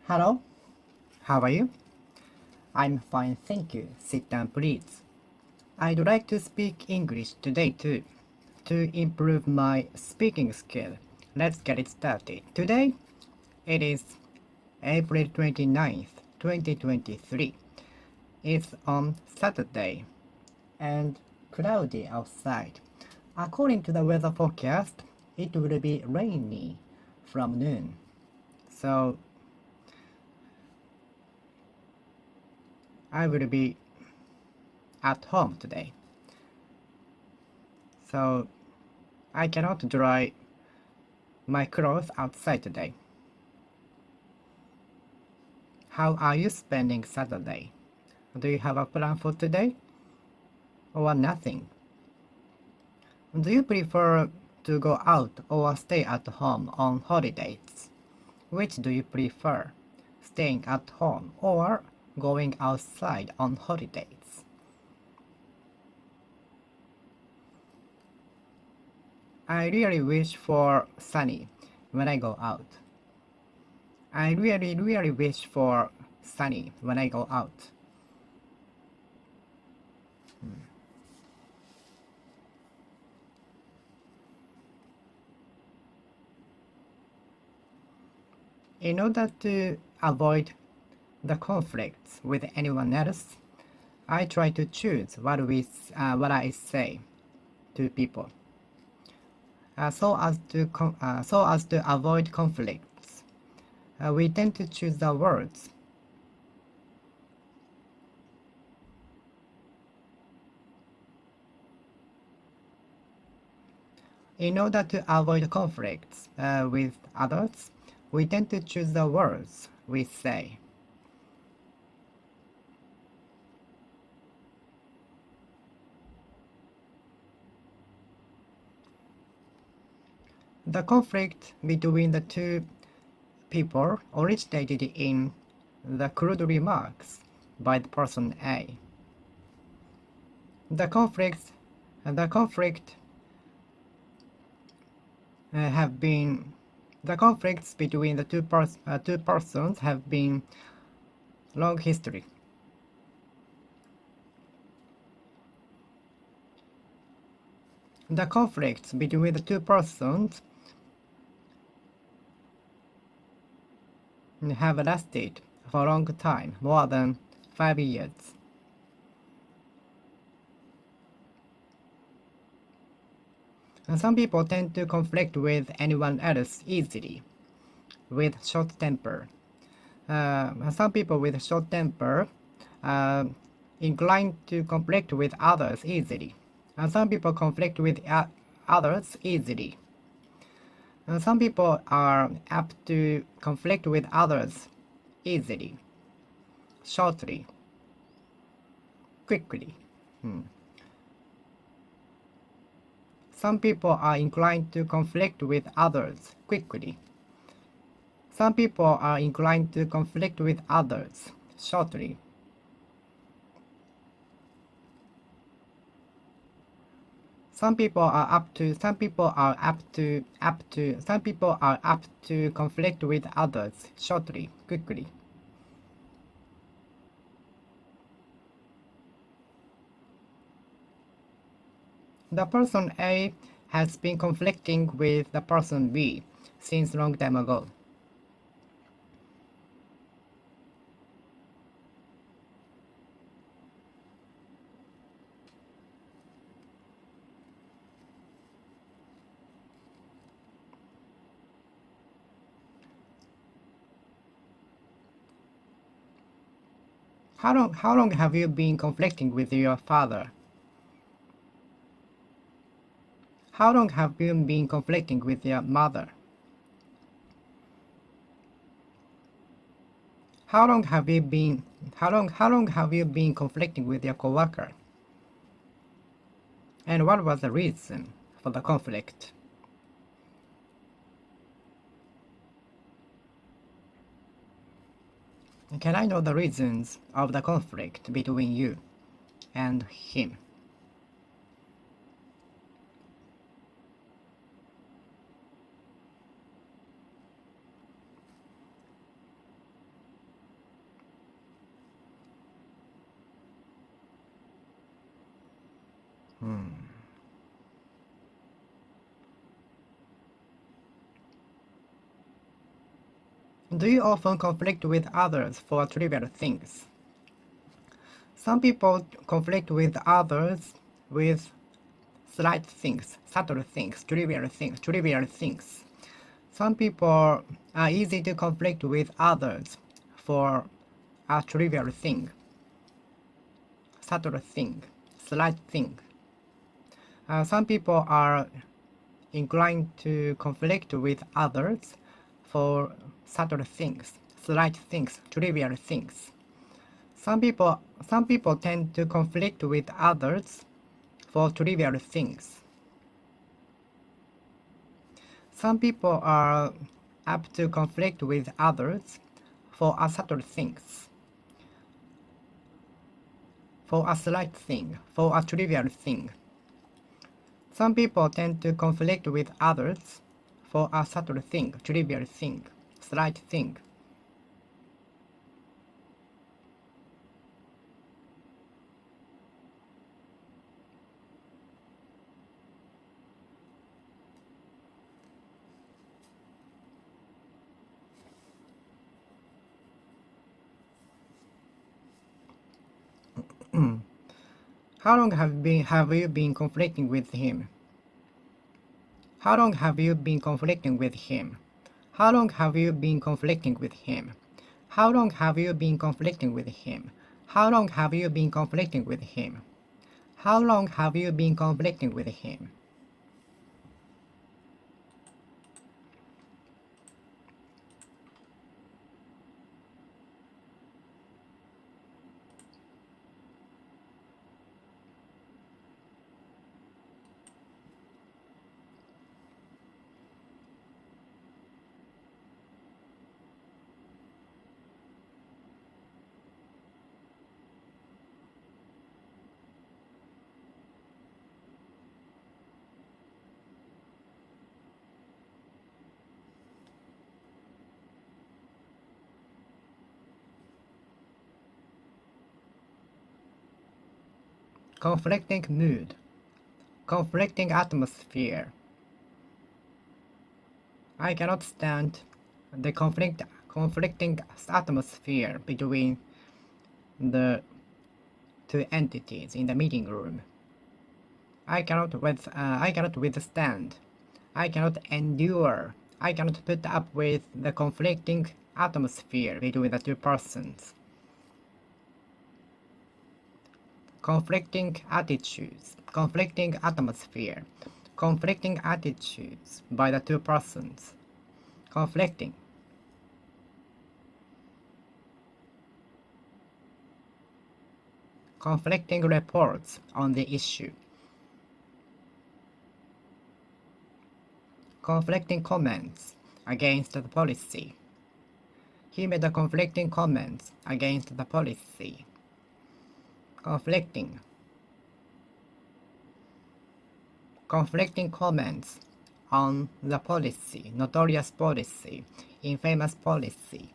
Hello, how are you? I'm fine, thank you. Sit down, please. I'd like to speak English today too, to improve my speaking skill. Let's get it started. Today, it is April 29th, 2023. It's on Saturday and cloudy outside. According to the weather forecast, it will be rainy from noon. So I will be at home today. So I cannot dry my clothes outside today. How are you spending Saturday? Do you have a plan for today? Or nothing? Do you prefer to go out or stay at home on holidays? Which do you prefer? Staying at home or going outside on holidays? I really wish for sunny when I go out. I really wish for sunny when I go out. In order to avoid the conflicts with anyone else, I try to choose what I say to people, so as to avoid conflicts. We tend to choose the words. In order to avoid conflicts with others, we tend to choose the words we say. The conflict between the two people originated in the crude remarks by the person A. The conflicts have been the conflicts between the two persons have been long history. The conflicts between the two persons have lasted for a long time, more than 5 years. And some people tend to conflict with anyone else easily, with short temper. Some people with short temper uh, inclined to conflict with others easily. And some people conflict with others easily. And some people are apt to conflict with others easily, shortly, quickly. Some people are inclined to conflict with others quickly. Some people are inclined to conflict with others shortly. Some people are apt to conflict with others shortly, quickly. The person A has been conflicting with the person B since long time ago. How long have you been conflicting with your father? How long have you been conflicting with your mother? How long have you been conflicting with your coworker? And what was the reason for the conflict? Can I know the reasons of the conflict between you and him? Do you often conflict with others for trivial things? Some people conflict with others with slight things, subtle things, trivial things. Some people are easy to conflict with others for a trivial thing, subtle thing, slight thing. Some people are inclined to conflict with others for subtle things, slight things, trivial things. Some people tend to conflict with others for trivial things. Some people are apt to conflict with others for a subtle things, for a slight thing, for a trivial thing. Some people tend to conflict with others for a subtle thing, trivial thing, slight thing. How long have you been conflicting with him? How long have you been conflicting with him? How long have you been conflicting with him? How long have you been conflicting with him? How long have you been conflicting with him? How long have you been conflicting with him? Conflicting mood. Conflicting atmosphere. I cannot stand the conflicting atmosphere between the two entities in the meeting room. I cannot withstand. I cannot endure. I cannot put up with the conflicting atmosphere between the two persons. Conflicting attitudes, conflicting atmosphere, conflicting attitudes by the two persons. Conflicting. Conflicting reports on the issue. Conflicting comments against the policy. He made conflicting comments against the policy. Conflicting. Conflicting comments on the policy, notorious policy, infamous policy.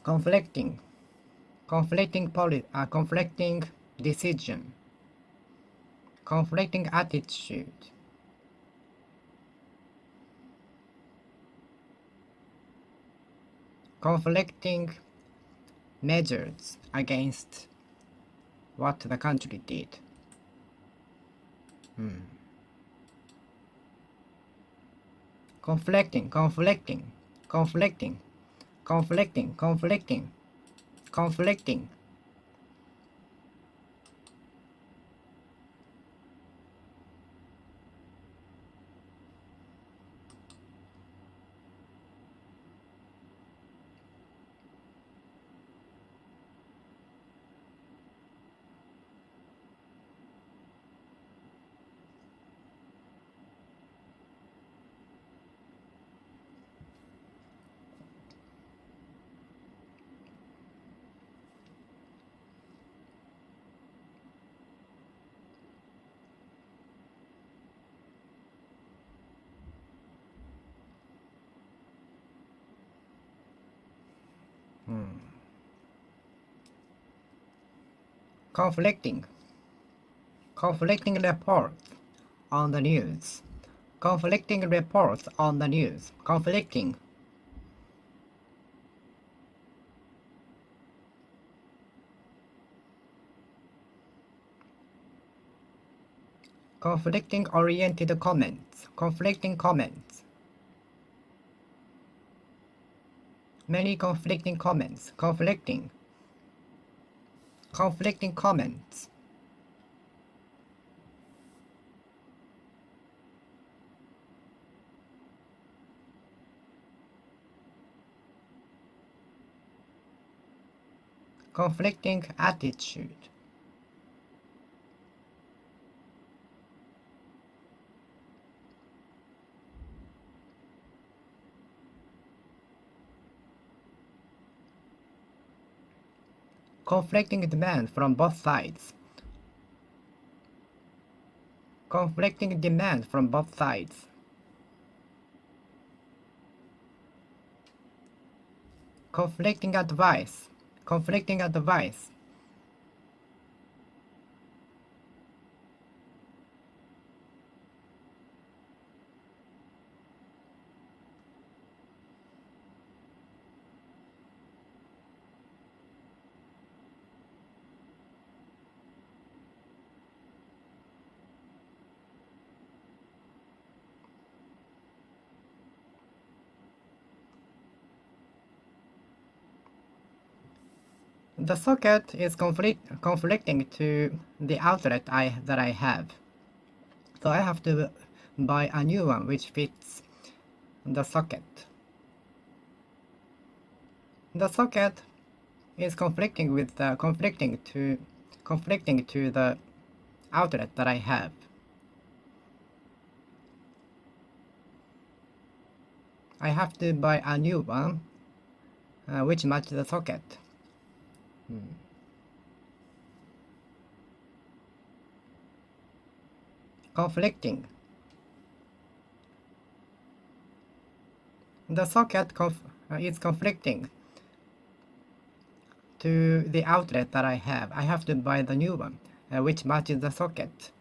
Conflicting. Conflicting decision. Conflicting attitude. Conflicting measures against what the country did. Conflicting, conflicting, conflicting, conflicting, conflicting, conflicting. Conflicting, conflicting reports on the news, conflicting reports on the news, conflicting, conflicting oriented comments, conflicting comments, many conflicting comments, conflicting, conflicting comments, conflicting attitude, conflicting demand from both sides, conflicting demand from both sides, conflicting advice, conflicting advice, the socket is conflicting to the outlet that I have. So I have to buy a new one which fits the socket. The socket is conflicting to the outlet that I have. I have to buy a new one which matches the socket. Conflicting. The socket is conflicting to the outlet that I have. I have to buy the new one which matches the socket.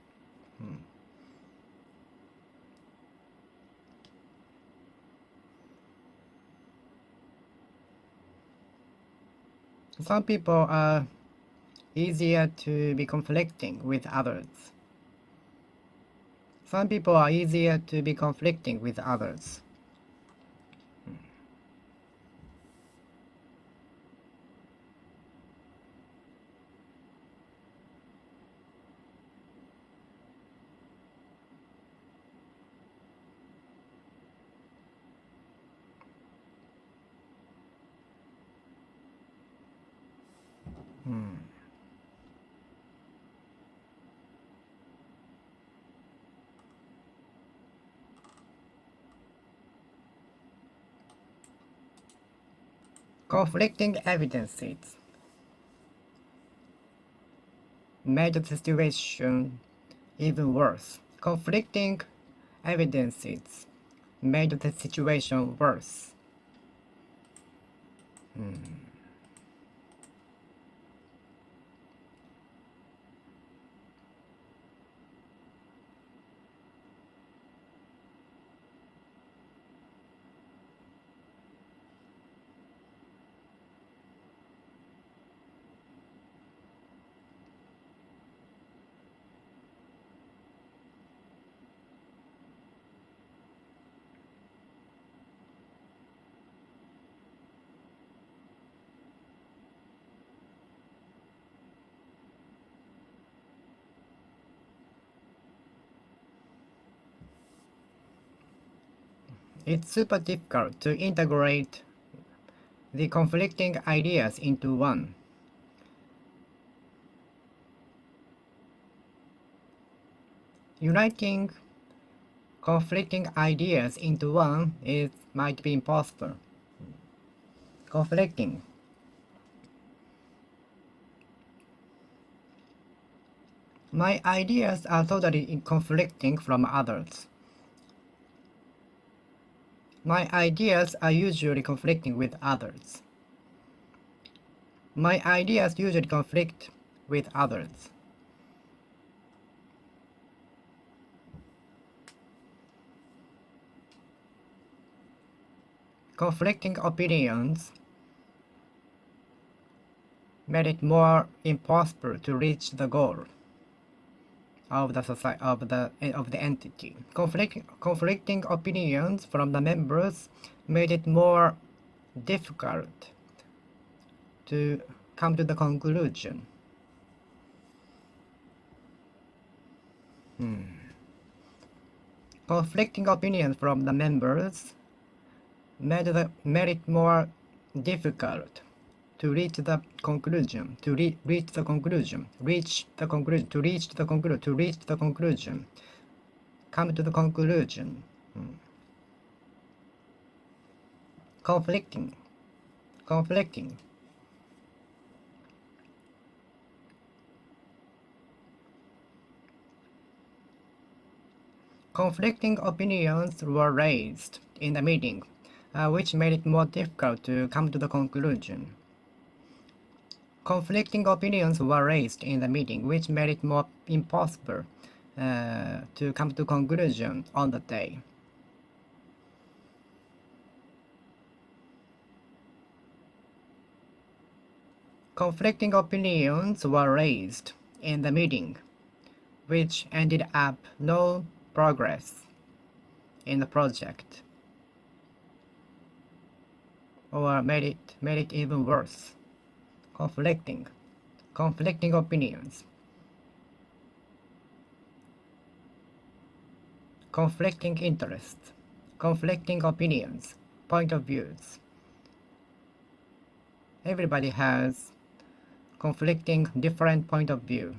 Some people are easier to be conflicting with others. Some people are easier to be conflicting with others. Conflicting evidences made the situation even worse. Conflicting evidences made the situation worse. It's super difficult to integrate the conflicting ideas into one. Uniting conflicting ideas into one might be impossible. Conflicting. My ideas are totally conflicting from others. My ideas are usually conflicting with others. My ideas usually conflict with others. conflicting opinions made it more impossible to reach the goal of the society of the entity. Conflicting opinions from the members made it more difficult to come to the conclusion. Conflicting opinions from the members made it more difficult to reach the conclusion, to reach the conclusion, come to the conclusion. Conflicting. Conflicting opinions were raised in the meeting, which made it more difficult to come to the conclusion. Conflicting opinions were raised in the meeting, which made it more impossible to come to conclusion on the day. Conflicting opinions were raised in the meeting, which ended up no progress in the project, or made it even worse. Conflicting opinions, conflicting interests, conflicting opinions, point of views. Everybody has conflicting different point of view.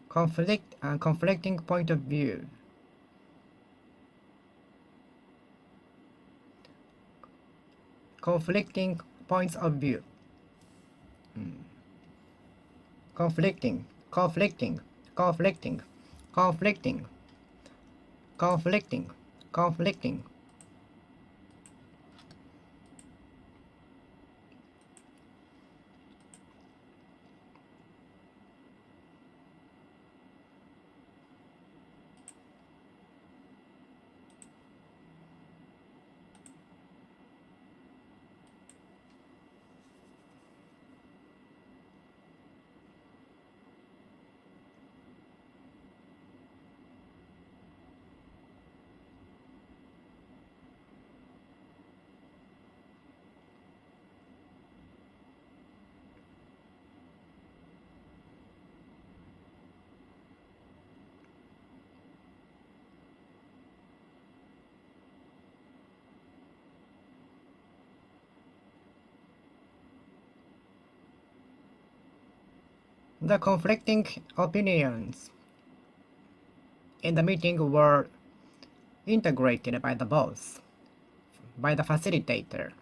Conflicting point of view. Conflicting points of view. Conflicting. The conflicting opinions in the meeting were integrated by the boss, by the facilitator.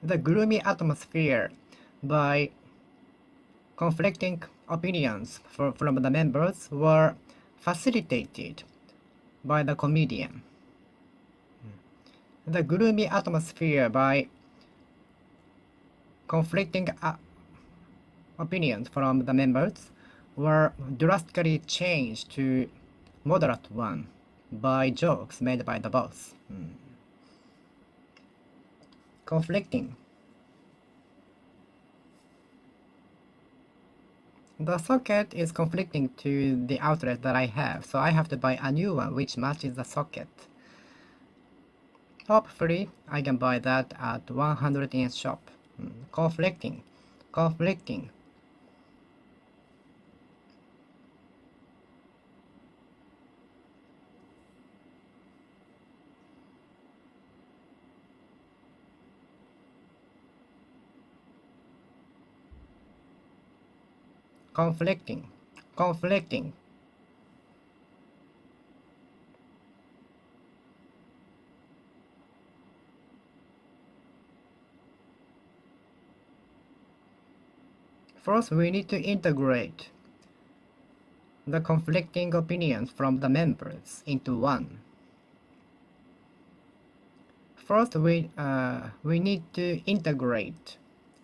The gloomy atmosphere by conflicting opinions from the members were facilitated by the comedian. The gloomy atmosphere by conflicting opinions from the members were drastically changed to moderate one by jokes made by the boss. Conflicting. The socket is conflicting to the outlet that I have, so I have to buy a new one which matches the socket. Hopefully, I can buy that at 100 yen shop. Conflicting. Conflicting. First, we need to integrate the conflicting opinions from the members into one. First, we need to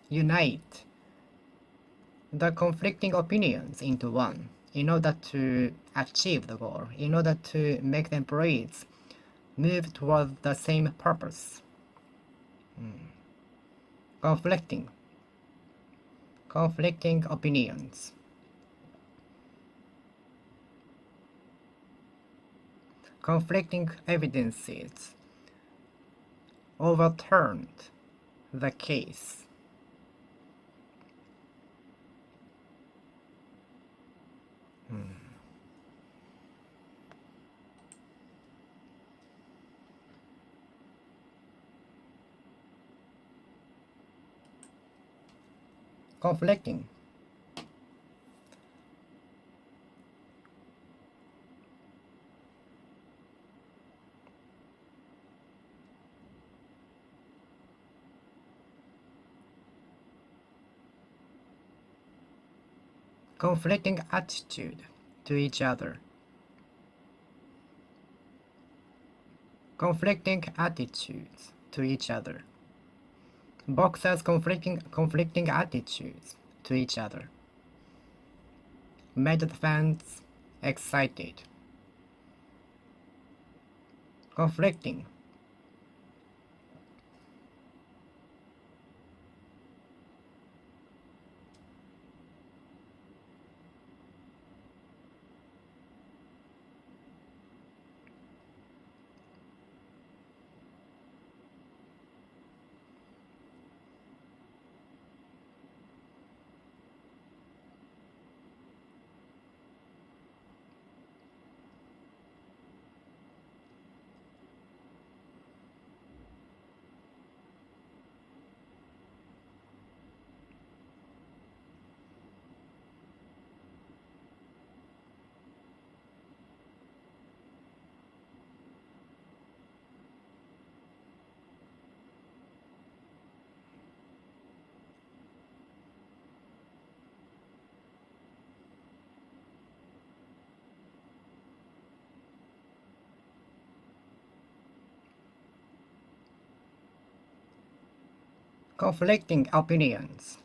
unite the conflicting opinions into one in order to achieve the goal, in order to make the employees move toward the same purpose. Conflicting opinions. Conflicting evidences overturned the case. Conflicting. Conflicting attitude to each other. Conflicting attitudes to each other. Boxers conflicting attitudes to each other made the fans excited. Conflicting. Conflicting opinions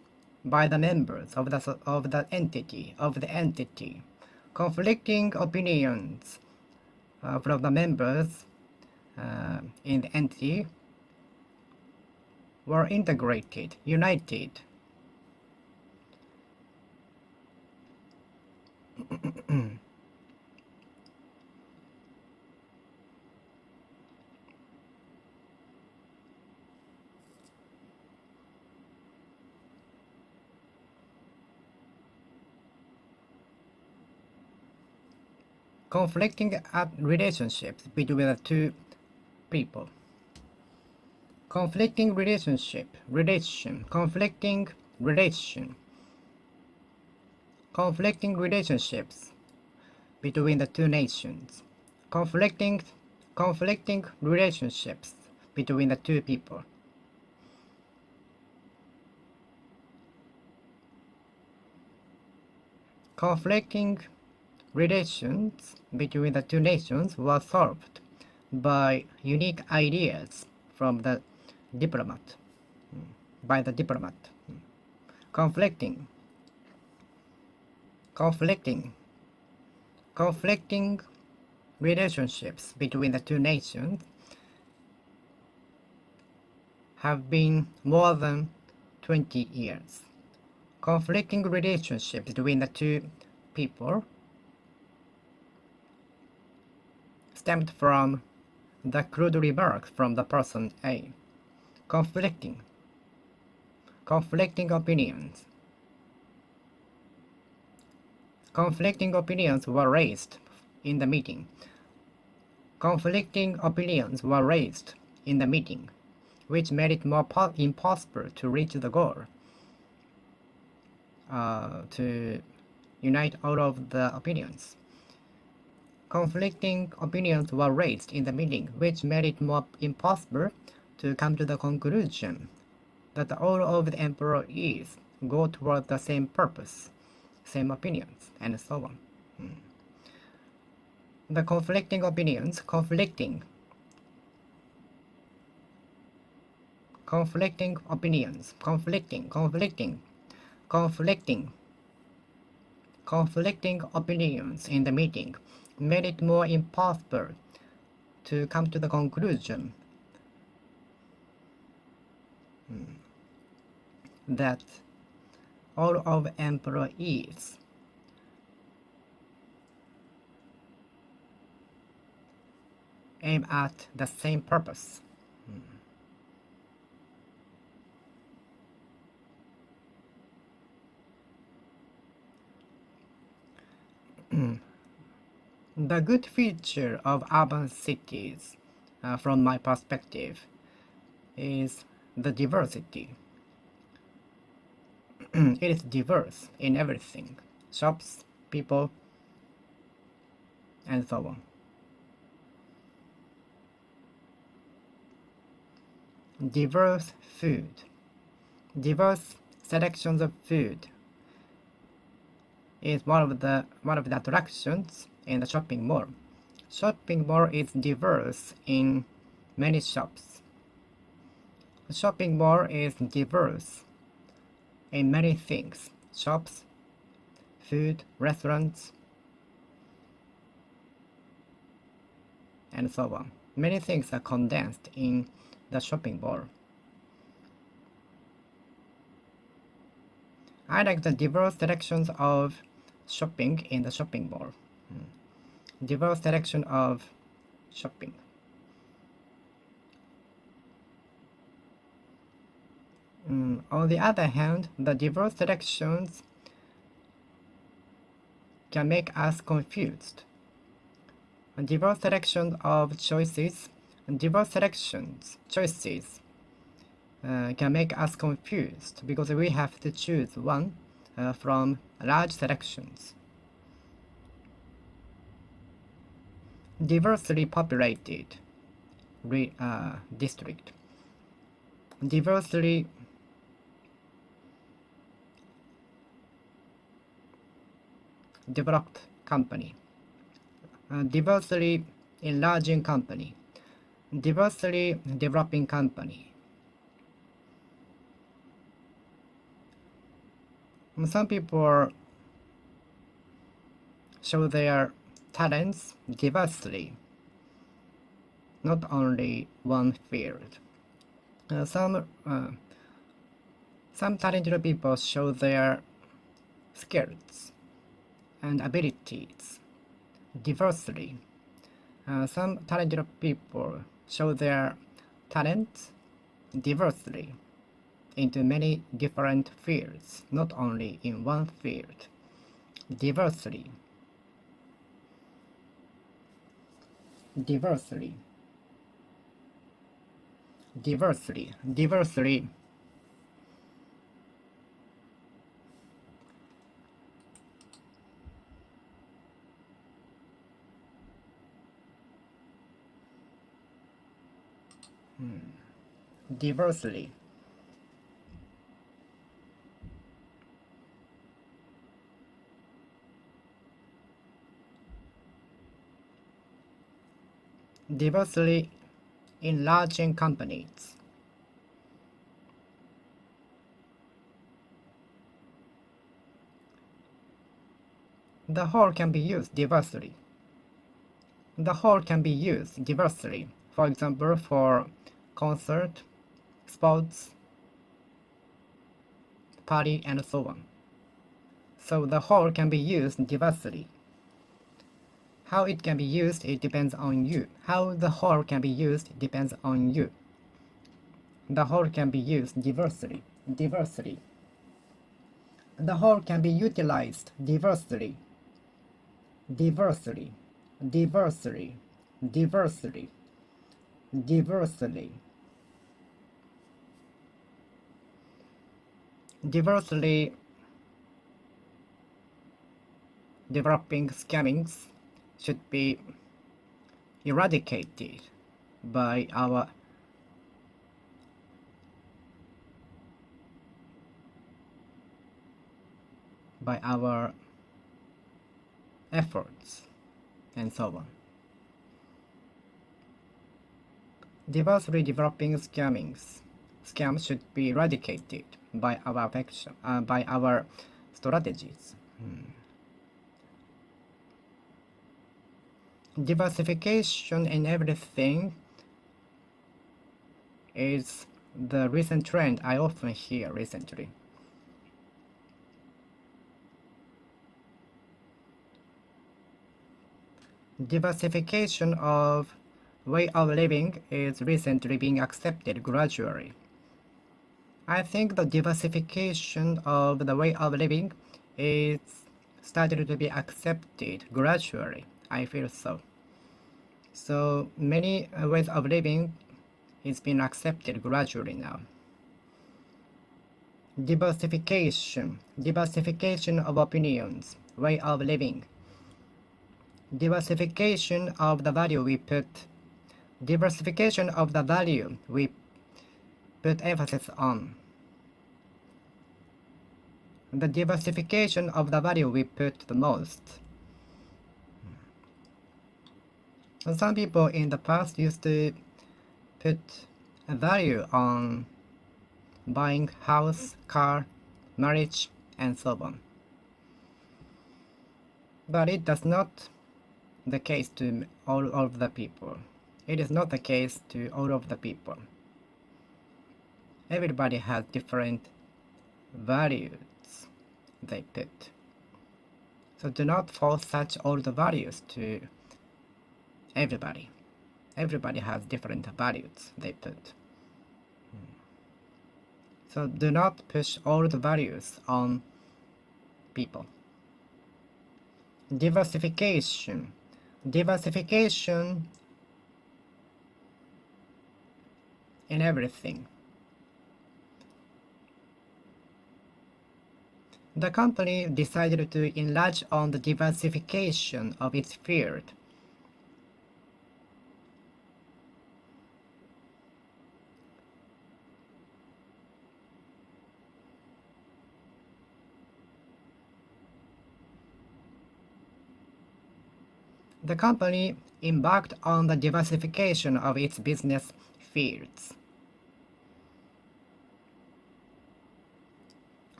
by the members of the entity. Conflicting opinions from the members in the entity were integrated, united. Conflicting relationships between the two people. Conflicting conflicting relationships between the two nations. Conflicting relationships between the two people. Conflicting relations between the two nations were solved by unique ideas from the diplomat, by the diplomat. Conflicting relationships between the two nations have been more than 20 years. Conflicting relationships between the two people stemmed from the crude remarks from the person A. Conflicting opinions. Conflicting opinions were raised in the meeting. Conflicting opinions were raised in the meeting, which made it more impossible to reach the goal, to unite all of the opinions. Conflicting opinions were raised in the meeting, which made it more impossible to come to the conclusion that all of the employees go toward the same purpose, same opinions, and so on. The conflicting opinions, conflicting opinions, conflicting conflicting opinions in the meeting made it more impossible to come to the conclusion that all of employees aim at the same purpose. The good feature of urban cities, from my perspective, is the diversity. It is diverse in everything: shops, people, and so on. Diverse food, diverse selections of food is one of the attractions in the shopping mall. Shopping mall is diverse in many shops. Shopping mall is diverse in many things: shops, food, restaurants, and so on. Many things are condensed in the shopping mall. I like the diverse selections of shopping in the shopping mall. Diverse selection of shopping. On the other hand, the diverse selections can make us confused. A diverse selection of choices, choices can make us confused because we have to choose one from large selections. Diversely populated district. Diversely developed company. Diversely enlarging company. Diversely developing company. Some people show their talents diversely, not only one field. Some talented people show their skills and abilities diversely. Some talented people show their talents diversely into many different fields, not only in one field. Diversely. Diversely. Diversely. Diversely. Diversely. Diversely enlarging companies. The whole can be used diversely. The whole can be used diversely. For example, for concert, sports, party, and so on. So the whole can be used diversely. How it can be used, it depends on you. How the whole can be used depends on you. The whole can be used diversely. Diversely. The whole can be utilized diversely. Diversely. Diversely. Diversely. Diversely. Diversely developing scammings should be eradicated by our efforts and so on. Diversely developing scams should be eradicated by our action, by our strategies. Diversification in everything is the recent trend I often hear recently. Diversification of way of living is recently being accepted gradually. I think the diversification of the way of living is started to be accepted gradually. I feel so. So many ways of living is being accepted gradually now. Diversification of opinions, way of living. Diversification of the value we put. Diversification of the value we put emphasis on. The diversification of the value we put the most. Some people in the past used to put a value on buying house, car, marriage, and so on. But it does not the case to all of the people. It is not the case to all of the people. Everybody has different values they put. So do not force such old values to everybody. Everybody has different values they put. So do not push old values on people. Diversification in everything. The company decided to enlarge on the diversification of its field. The company embarked on the diversification of its business fields.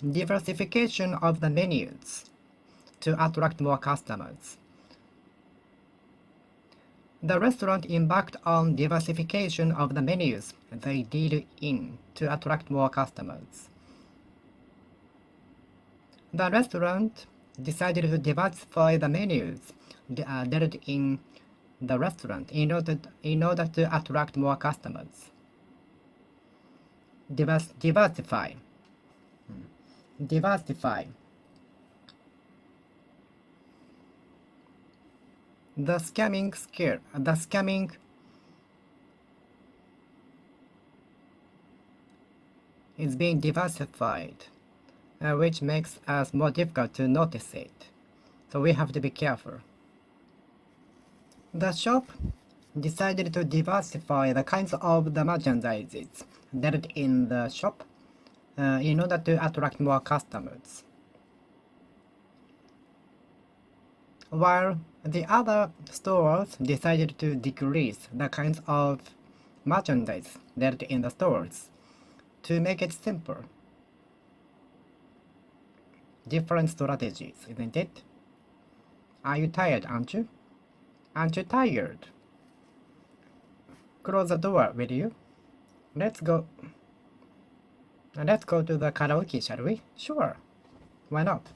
Diversification of the menus to attract more customers. The restaurant embarked on diversification of the menus they deal in to attract more customers. The restaurant decided to diversify the menus dealt in the restaurant in order to attract more customers. Diversify. The scamming is being diversified, which makes us more difficult to notice it. So we have to be careful. The shop decided to diversify the kinds of the merchandises dealt in the shop in order to attract more customers. While the other stores decided to decrease the kinds of merchandise dealt in the stores to make it simple. Different strategies, isn't it? Are you tired, aren't you? Aren't you tired? Close the door, will you? Let's go to the karaoke, shall we? Sure. Why not?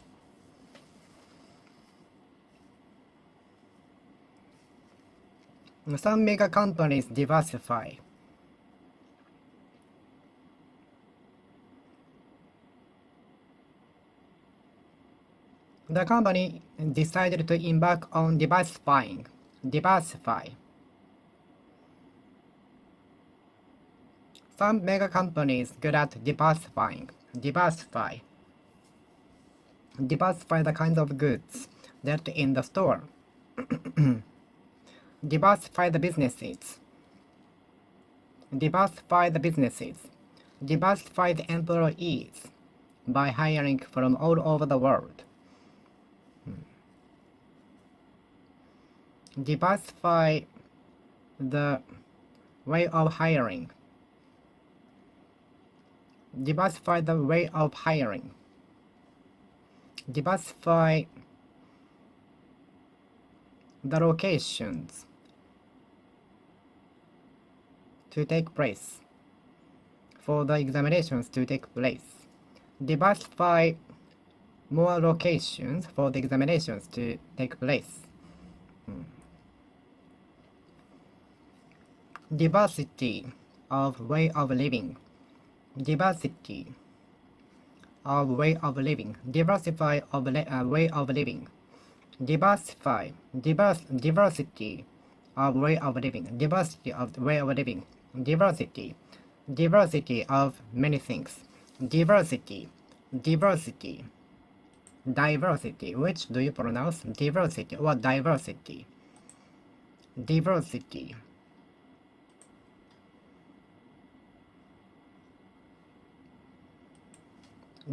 Some mega companies diversify. The company decided to embark on diversify. Some mega companies good at diversifying. Diversify the kinds of goods that in the store. Diversify the businesses. Diversify the employees by hiring from all over the world. Diversify the way of hiring. Diversify the way of hiring. Diversify the locations to take place, for the examinations to take place. Diversify more locations for the examinations to take place. Diversity of way of living. Diversity of way of living. Diversify of way of living. Diversify. Diversity of way of living. Diversity of way of living. Diversity. Diversity of many things. Diversity. Diversity. Diversity. Which do you pronounce? Diversity or diversity? Diversity.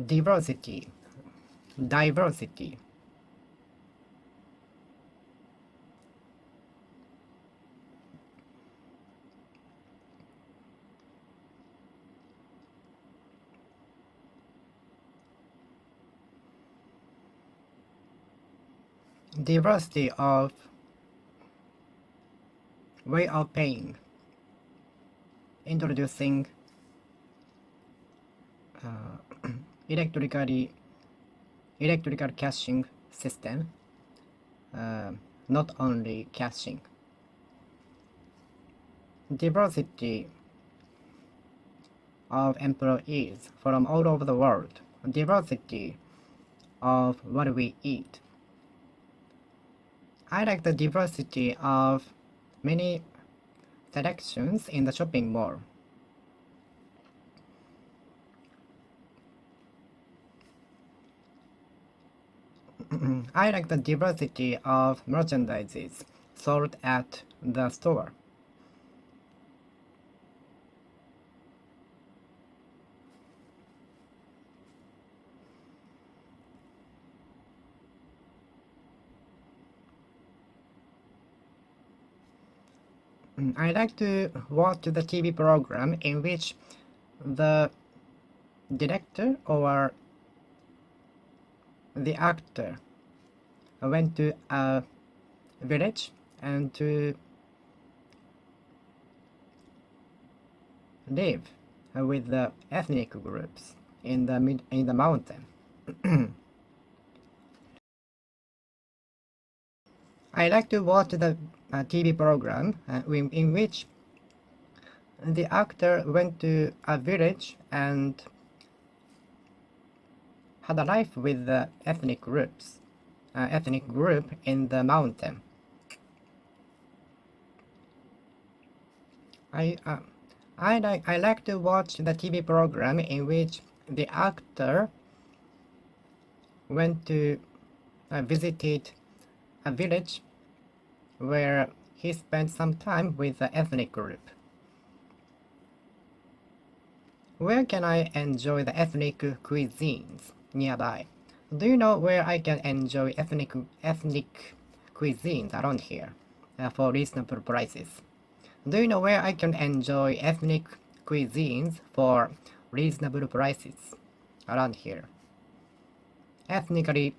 Diversity. Diversity. Diversity of way of paying. Introducing electrical cashing system, not only cashing. Diversity of employees from all over the world. Diversity of what we eat. I like the diversity of many selections in the shopping mall. I like the diversity of merchandises sold at the store. I like to watch the TV program in which the director or the actor went to a village and to live with the ethnic groups in the mountain. I like to watch the TV program in which the actor went to a village and had a life with the ethnic group in the mountain. I like to watch the TV program in which the actor went to visited a village where he spent some time with the ethnic group. Where can I enjoy the ethnic cuisines nearby? Do you know where I can enjoy ethnic cuisines around here for reasonable prices? Do you know where I can enjoy ethnic cuisines for reasonable prices around here? Ethnically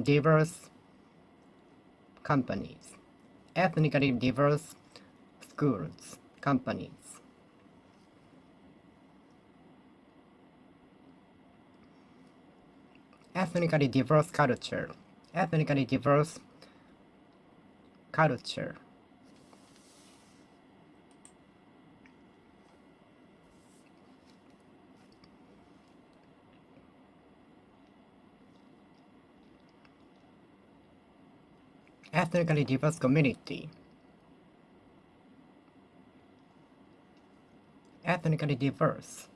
diverse companies. Ethnically diverse schools, companies. Ethnically diverse culture. Ethnically diverse culture. Ethnically diverse community. Ethnically diverse.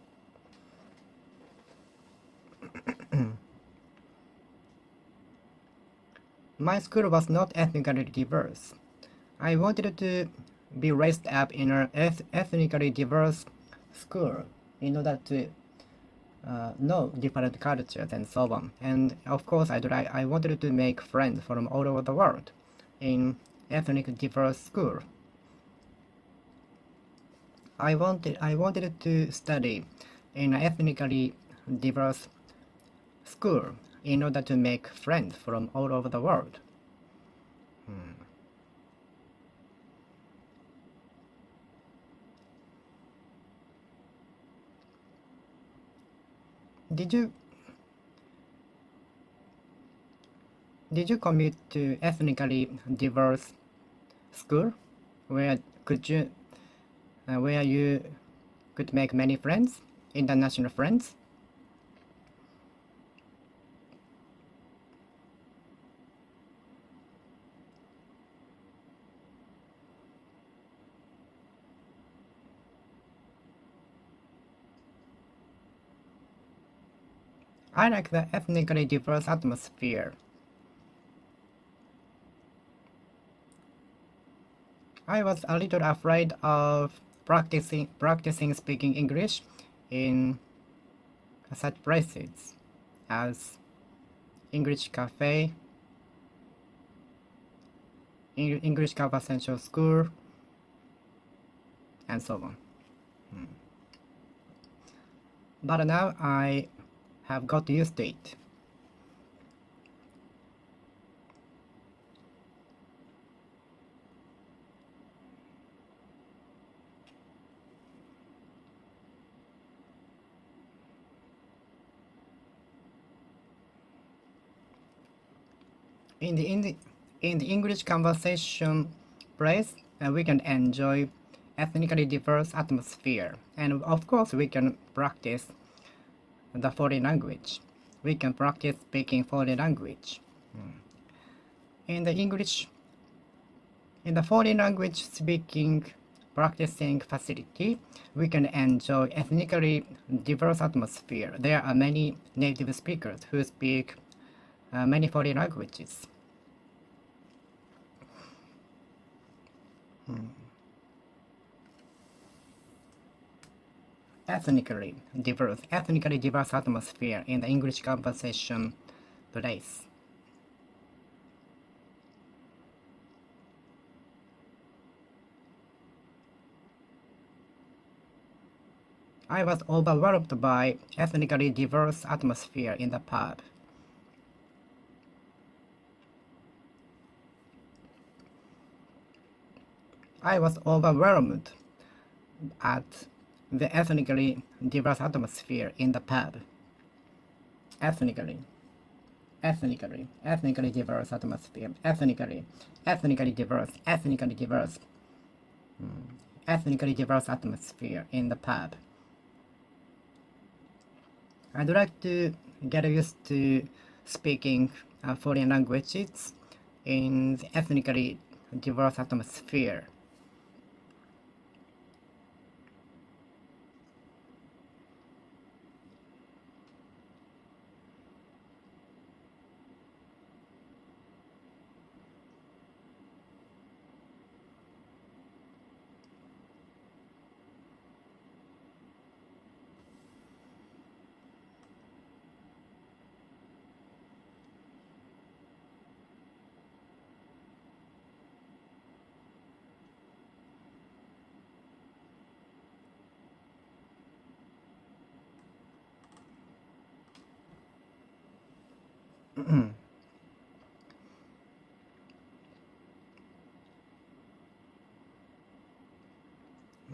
My school was not ethnically diverse. I wanted to be raised up in an ethnically diverse school in order to know different cultures and so on. And of course, I wanted to make friends from all over the world in ethnically diverse school. I wanted to study in an ethnically diverse school in order to make friends from all over the world. Did you commute to ethnically diverse school where you could make many friends, international friends? I like the ethnically diverse atmosphere. I was a little afraid of practicing speaking English in such places as English Cafe, English Conversation School, and so on. But now I have got used to it. In the English conversation place, we can enjoy ethnically diverse atmosphere, and of course we can practice the foreign language. We can practice speaking foreign language. In the foreign language speaking practicing facility, we can enjoy ethnically diverse atmosphere. There are many native speakers who speak many foreign languages. Ethnically diverse atmosphere in the English conversation place. I was overwhelmed by ethnically diverse atmosphere in the pub. I was overwhelmed at the ethnically diverse atmosphere in the pub. Ethnically diverse atmosphere. Ethnically diverse. Ethnically diverse atmosphere in the pub. I'd like to get used to speaking foreign languages in the ethnically diverse atmosphere.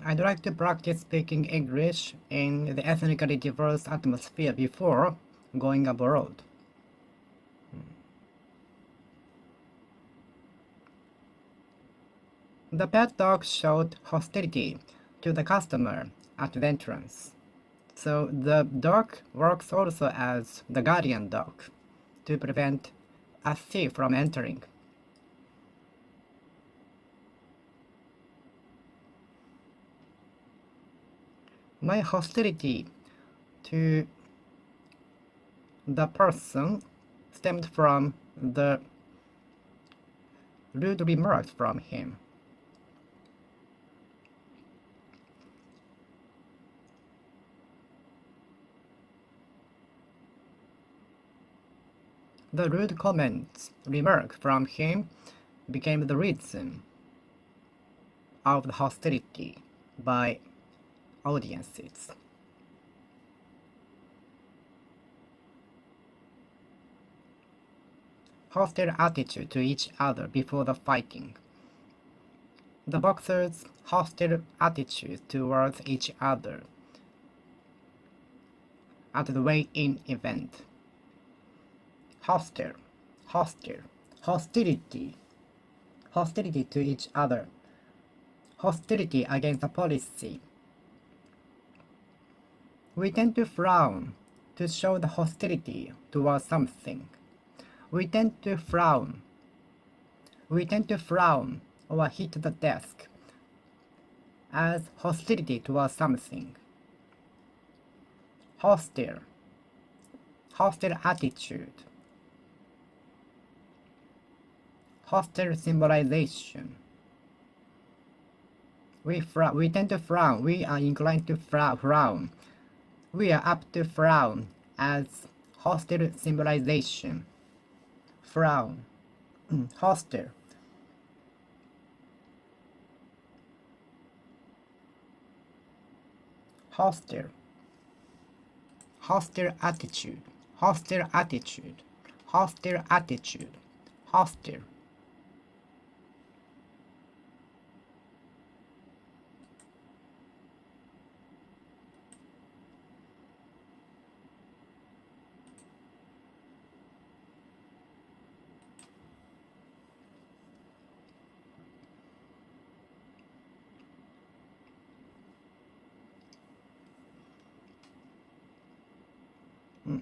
I'd like to practice speaking English in the ethnically diverse atmosphere before going abroad. The pet dog showed hostility to the customer at the entrance. So the dog works also as the guardian dog to prevent a thief from entering. My hostility to the person stemmed from the rude remarks from him. The rude remark from him became the reason of the hostility by audiences. Hostile attitude to each other before the fighting. The boxers' hostile attitude towards each other at the weigh-in event. Hostile, hostile, hostility, hostility to each other, hostility against the policy. We tend to frown to show the hostility towards something. We tend to frown. We tend to frown or hit the desk as hostility towards something. Hostile, hostile attitude, hostile symbolization. We tend to frown. We are inclined to frown. We are apt to frown as hostile symbolization. Frown. Hostile. Hostile. Hostile attitude. Hostile attitude. Hostile attitude. Hostile.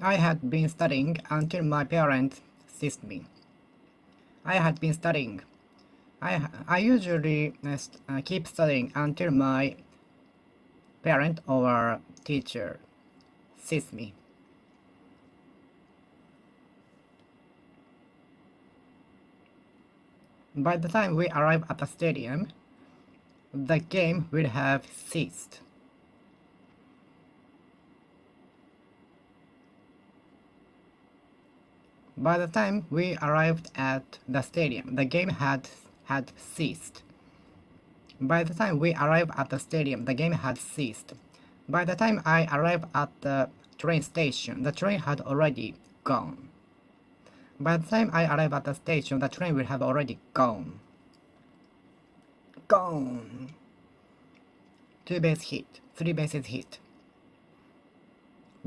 I had been studying until my parents seized me. I had been studying. I usually keep studying until my parent or teacher sees me. By the time we arrive at the stadium, the game will have ceased. By the time we arrived at the stadium, the game had ceased. By the time we arrived at the stadium, the game had ceased. By the time I arrived at the train station, the train had already gone. By the time I arrive at the station, the train will have already gone. Gone. 2 base hit, 3 bases hit.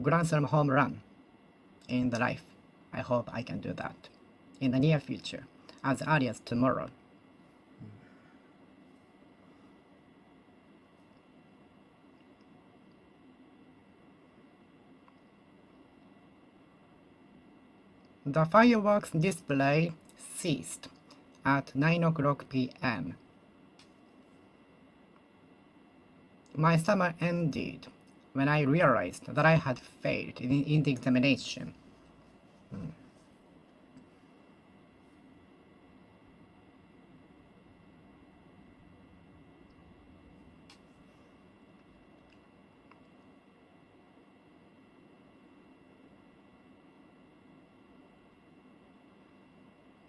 Grand Slam home run in the life. I hope I can do that in the near future, as early as tomorrow. The fireworks display ceased at 9 o'clock p.m. My summer ended when I realized that I had failed in the examination.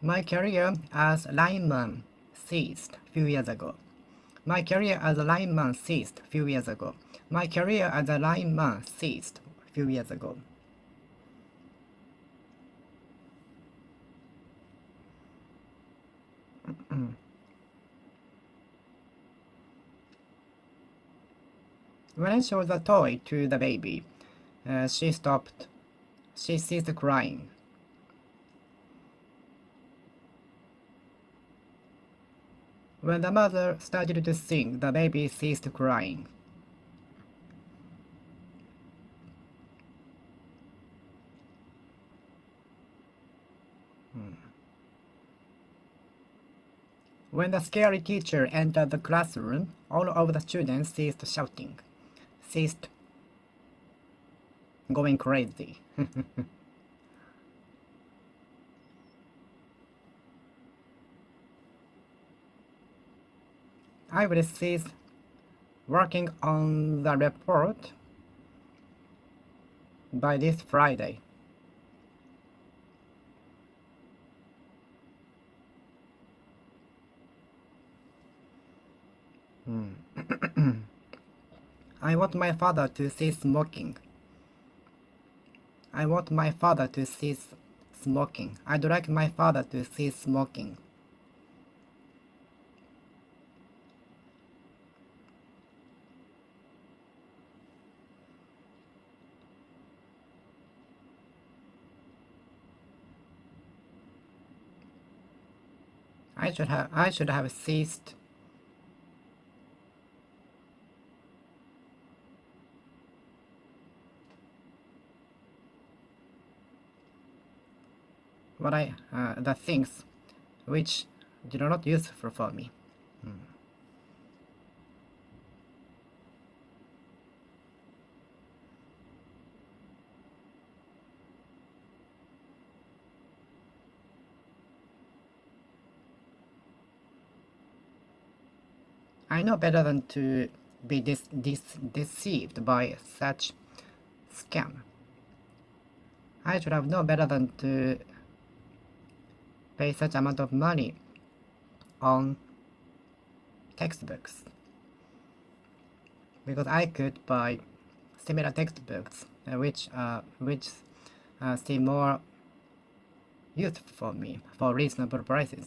My career as lineman ceased a few years ago. My career as a lineman ceased a few years ago. My career as a lineman ceased a few years ago. When I showed the toy to the baby, she stopped. She ceased crying. When the mother started to sing, the baby ceased crying. When the scary teacher entered the classroom, all of the students ceased shouting, ceased going crazy. I will cease working on the report by this Friday. I want my father to cease smoking. I want my father to cease smoking. I'd like my father to cease smoking. I should have ceased. The things which did not useful for me. I know better than to be deceived by such scam. I should have known better than to pay such amount of money on textbooks, because I could buy similar textbooks which seem more useful for me for reasonable prices.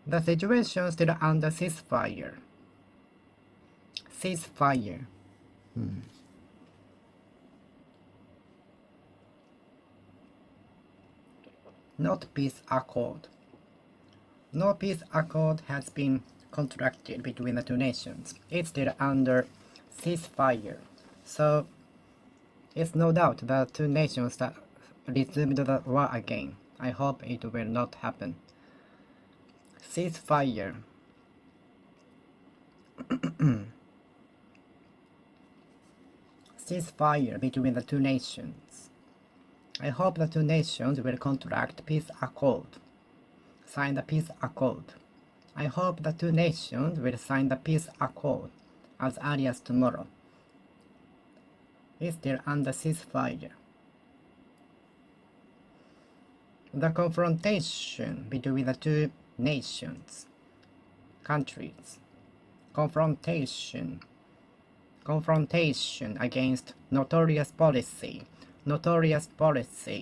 The situation still under ceasefire. Ceasefire. Not peace accord. No peace accord has been contracted between the two nations. It's still under ceasefire. So it's no doubt the two nations that resumed the war again. I hope it will not happen. Ceasefire. Ceasefire between the two nations. I hope the two nations will contract peace accord. Sign the peace accord. I hope the two nations will sign the peace accord as early as tomorrow. It's still under ceasefire. The confrontation between the two nations, countries, confrontation against notorious policy,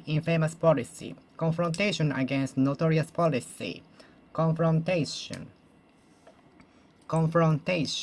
infamous policy, confrontation against notorious policy, confrontation. Confrontation.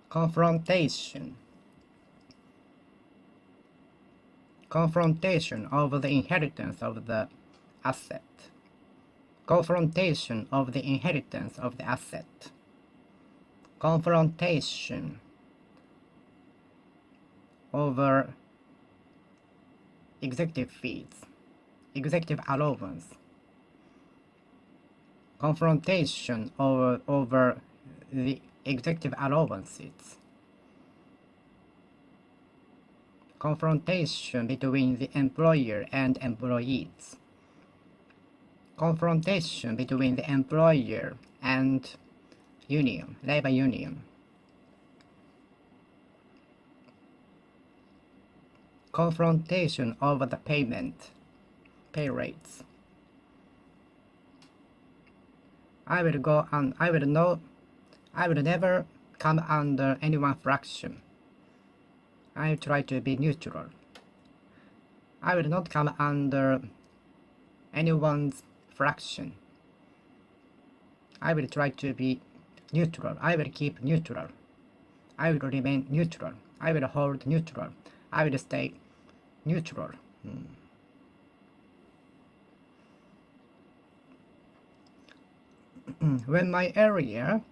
Confrontation. Confrontation over the inheritance of the asset. Confrontation of the inheritance of the asset. Confrontation over executive fees, executive allowance. Confrontation over the executive allowances. Confrontation between the employer and employees. Confrontation between the employer and union, labor union. Confrontation over the payment, pay rates. I will never come under anyone's fraction. I try to be neutral. I will not come under anyone's fraction. I will try to be neutral. I will keep neutral. I will remain neutral. I will hold neutral. I will stay neutral. When my area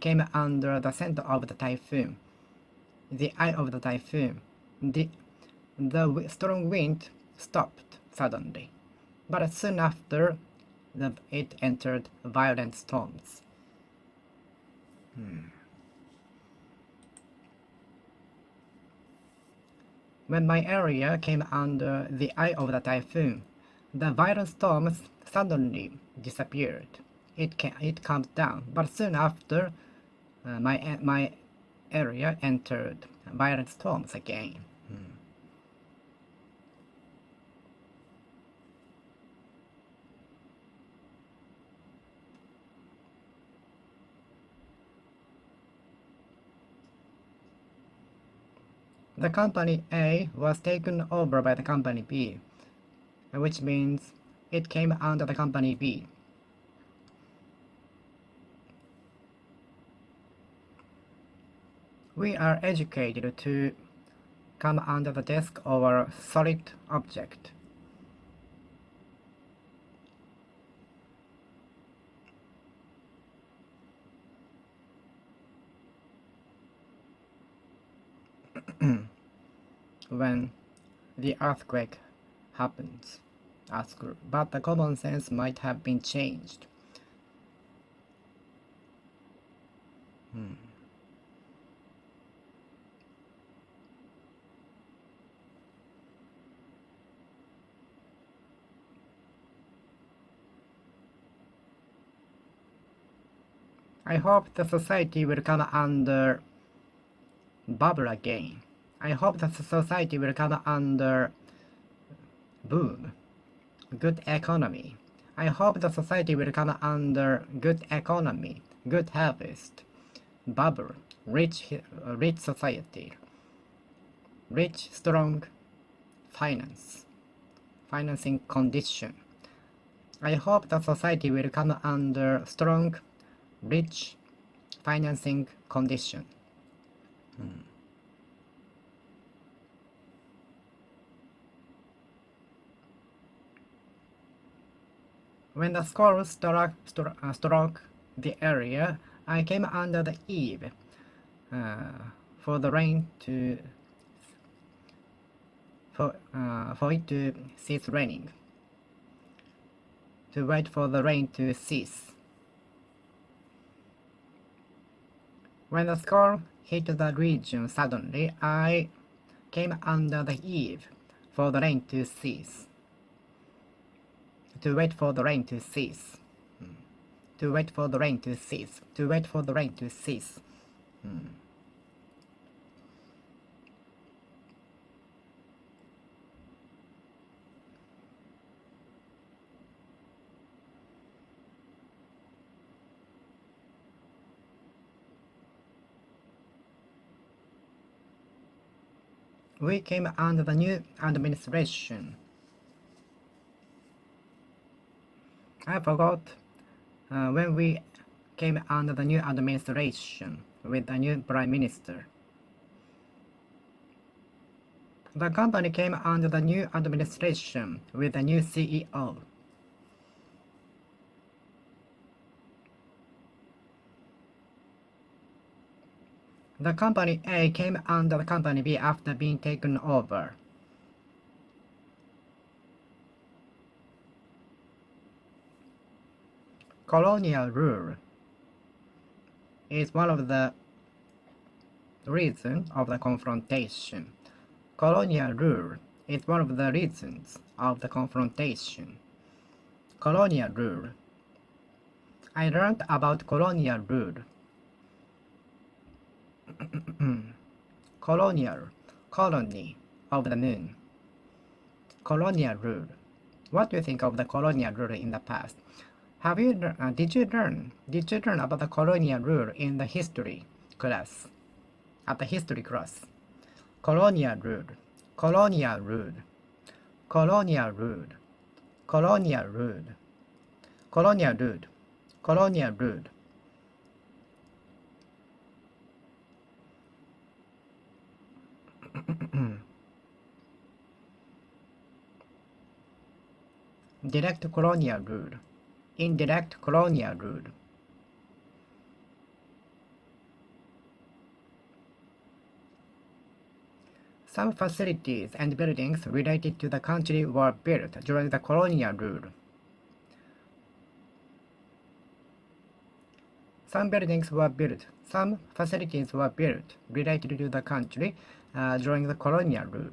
came under the center of the typhoon, the eye of the typhoon, the strong wind stopped suddenly, but soon after it entered violent storms. When my area came under the eye of the typhoon, the violent storms suddenly disappeared. It calmed down, but soon after, my area entered violent storms again. The company A was taken over by the company B, which means it came under the company B. We are educated to come under the desk of a solid object. When the earthquake happens, but the common sense might have been changed. I hope the society will come under bubble again. I hope that the society will come under boom, good economy. I hope the society will come under good economy, good harvest, bubble, rich society, rich, strong financing condition. I hope the society will come under strong, rich financing condition. When the squall struck the area, I came under the eave for the rain to for it to cease raining. To wait for the rain to cease. When the squall hit the region suddenly, I came under the eave for the rain to cease. To wait for the rain to cease. To wait for the rain to cease. To wait for the rain to cease. We came under the new administration. I forgot when we came under the new administration with a new prime minister. The company came under the new administration with a new CEO. The company A came under the company B after being taken over. Colonial rule is one of the reasons of the confrontation. Colonial rule is one of the reasons of the confrontation. Colonial rule. I learned about colonial rule. Colony of the moon. Colonial rule. What do you think of the colonial rule in the past? Did you learn about the colonial rule in the history class? At the history class. Colonial rule. Colonial rule. Colonial rule. Colonial rule. Colonial rule. Colonial rule. Direct colonial rule. Indirect colonial rule. Some facilities and buildings related to the country were built during the colonial rule. Some facilities were built related to the country during the colonial rule.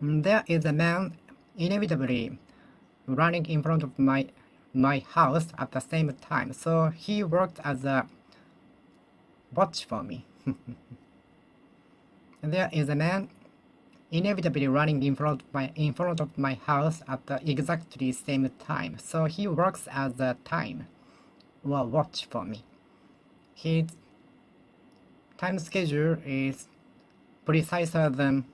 There is a man inevitably running in front of my house at the same time, so he worked as a watch for me. There is a man inevitably running in front of my house at the exactly same time, so he works as a time or watch for me. His time schedule is preciser than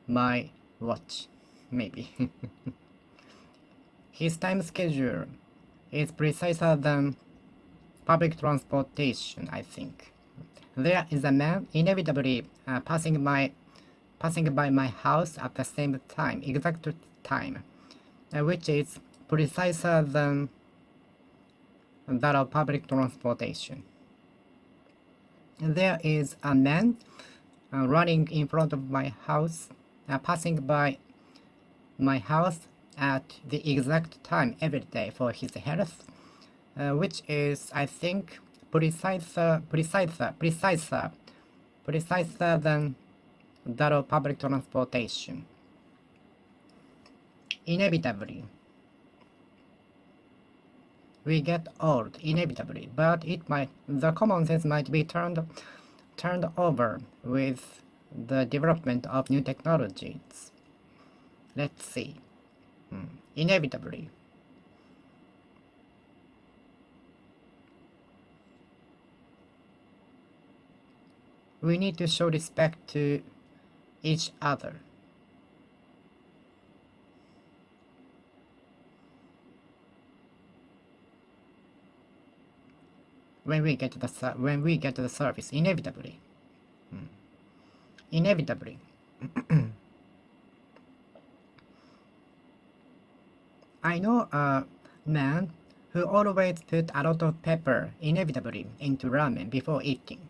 my watch, maybe. His time schedule is preciser than public transportation, I think. There is a man inevitably passing by my house at the same time, exact time, which is preciser than that of public transportation. There is a man running in front of my house, passing by my house at the exact time every day for his health, which is, I think, preciser than that of public transportation. Inevitably, we get old inevitably, but the common sense might be turned over with the development of new technologies. Let's see. Inevitably. We need to show respect to each other. When we get to the service, inevitably. Inevitably. I know a man who always put a lot of pepper inevitably into ramen before eating.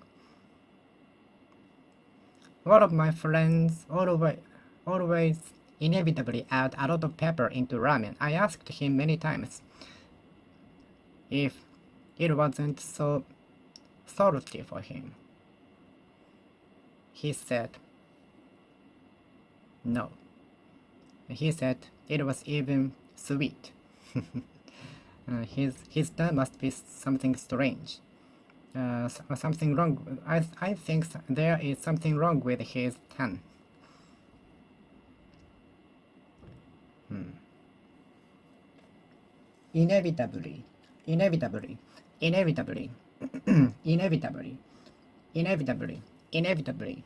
One of my friends always inevitably add a lot of pepper into ramen. I asked him many times if it wasn't so salty for him. He said no. He said it was even sweet. His tongue must be something strange. Something wrong. I think there is something wrong with his tongue. Inevitably, inevitably, inevitably, inevitably, inevitably, inevitably.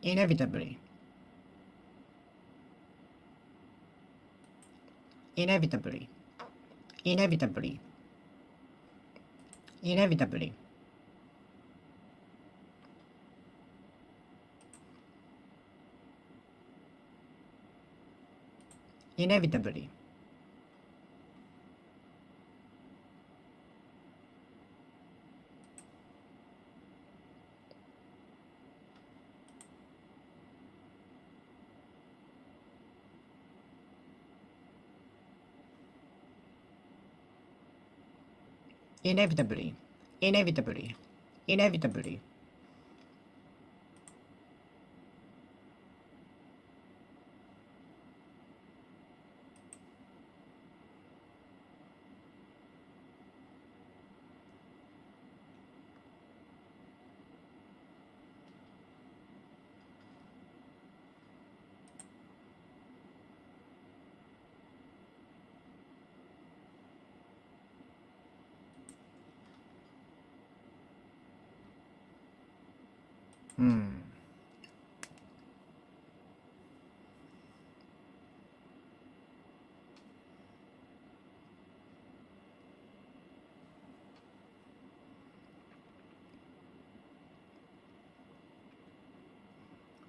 Inevitably. Inevitably. Inevitably. Inevitably. Inevitably. Inevitably. Inevitably. Inevitably.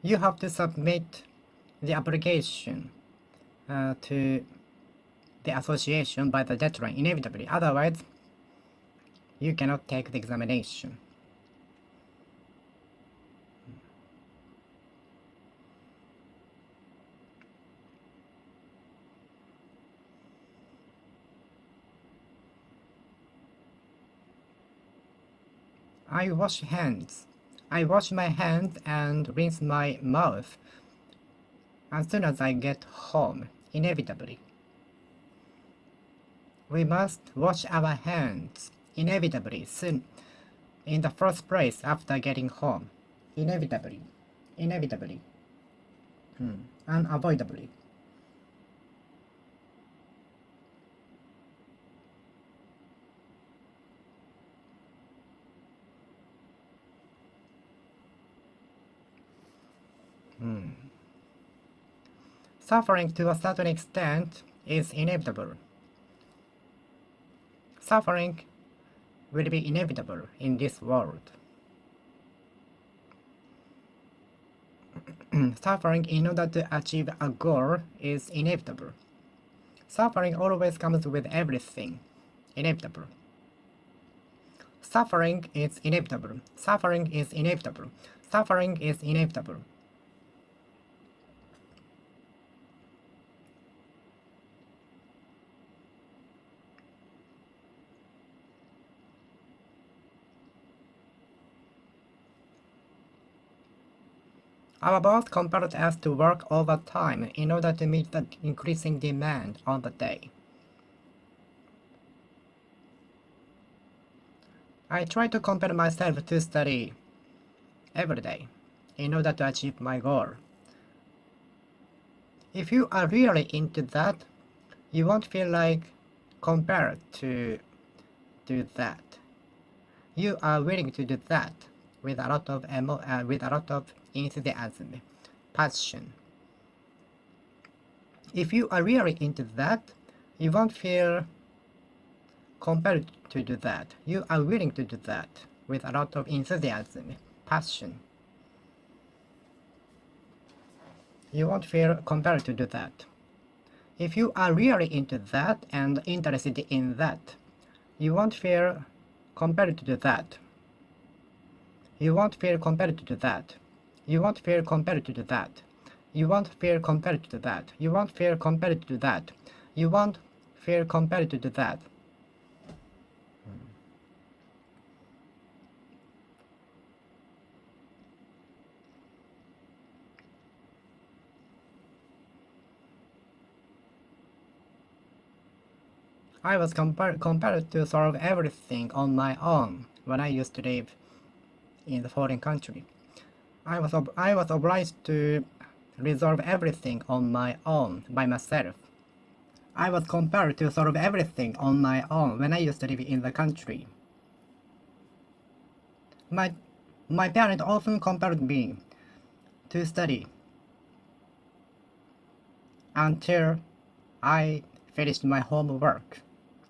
You have to submit the application to the association by the deadline inevitably. Otherwise, you cannot take the examination. I wash hands. I wash my hands and rinse my mouth as soon as I get home, inevitably. We must wash our hands, inevitably, soon, in the first place after getting home. Inevitably. Inevitably. Unavoidably. Suffering to a certain extent is inevitable. Suffering will be inevitable in this world. Suffering in order to achieve a goal is inevitable. Suffering always comes with everything. Inevitable. Suffering is inevitable. Suffering is inevitable. Suffering is inevitable. Our boss compelled us to work overtime in order to meet the increasing demand on the day. I try to compel myself to study every day in order to achieve my goal. If you are really into that, you won't feel like compelled to do that. You are willing to do that with a lot of enthusiasm, passion. If you are really into that, you won't feel compelled to do that. You are willing to do that with a lot of enthusiasm, passion. You won't feel compelled to do that. If you are really into that and interested in that, you won't feel compelled to do that. You won't feel compelled to do that. You won't feel compelled to do that. You won't feel compelled to do that. You won't feel compelled to do that. You won't feel compelled to do that. I was compelled to solve everything on my own when I used to live in the foreign country. I was obliged to resolve everything on my own by myself. I was compelled to solve everything on my own when I used to live in the country. My parents often compelled me to study until I finished my homework.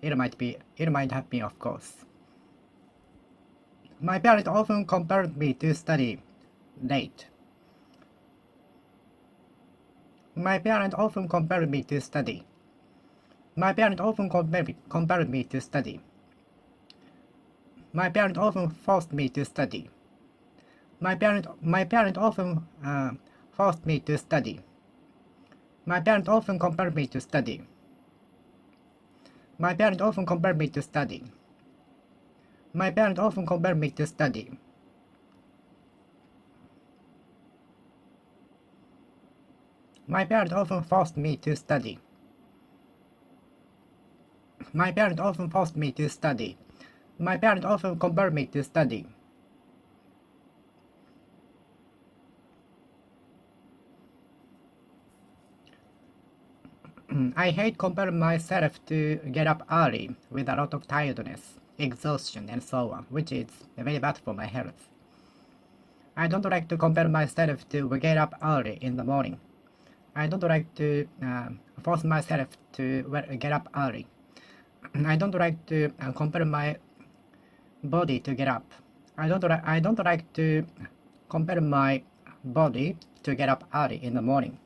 It might have been, of course. My parents often compelled me to study late. My parents often compelled me to study. My parents often compelled me to study. My parents often forced me to study. My parents often forced me to study. My parents often compelled me to study. My parents often compelled me to study. My parents often compelled me to study. My parents often forced me to study. My parents often forced me to study. My parents often compelled me to study. I hate compelling myself to get up early with a lot of tiredness, exhaustion, and so on, which is very bad for my health. I don't like to compel myself to get up early in the morning. I don't like to force myself to get up early. I don't like to compel my body to get up. I don't like to compel my body to get up early in the morning.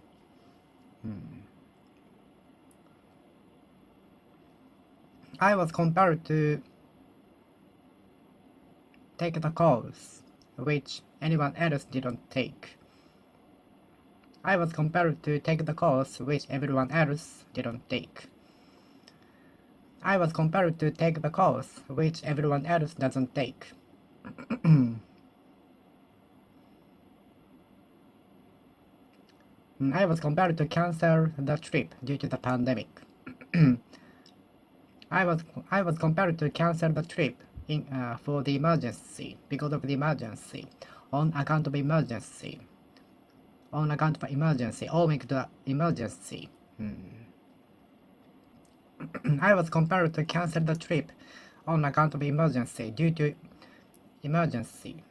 I was compelled to take the course which anyone else didn't take. I was compelled to take the course which everyone else didn't take. I was compelled to take the course which everyone else doesn't take. I was compelled to cancel the trip due to the pandemic. I was I was compelled to cancel the trip for the emergency because of the emergency on account of emergency owing to the emergency. I was compelled to cancel the trip on account of emergency due to emergency.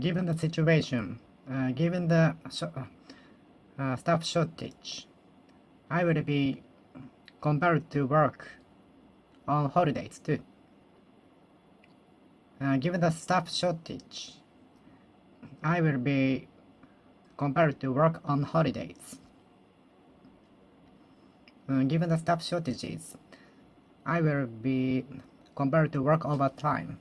Given the situation, given the staff shortage, I will be compelled to work on holidays too. Given the staff shortage, I will be compelled to work on holidays. Given the staff shortages, I will be compelled to work overtime.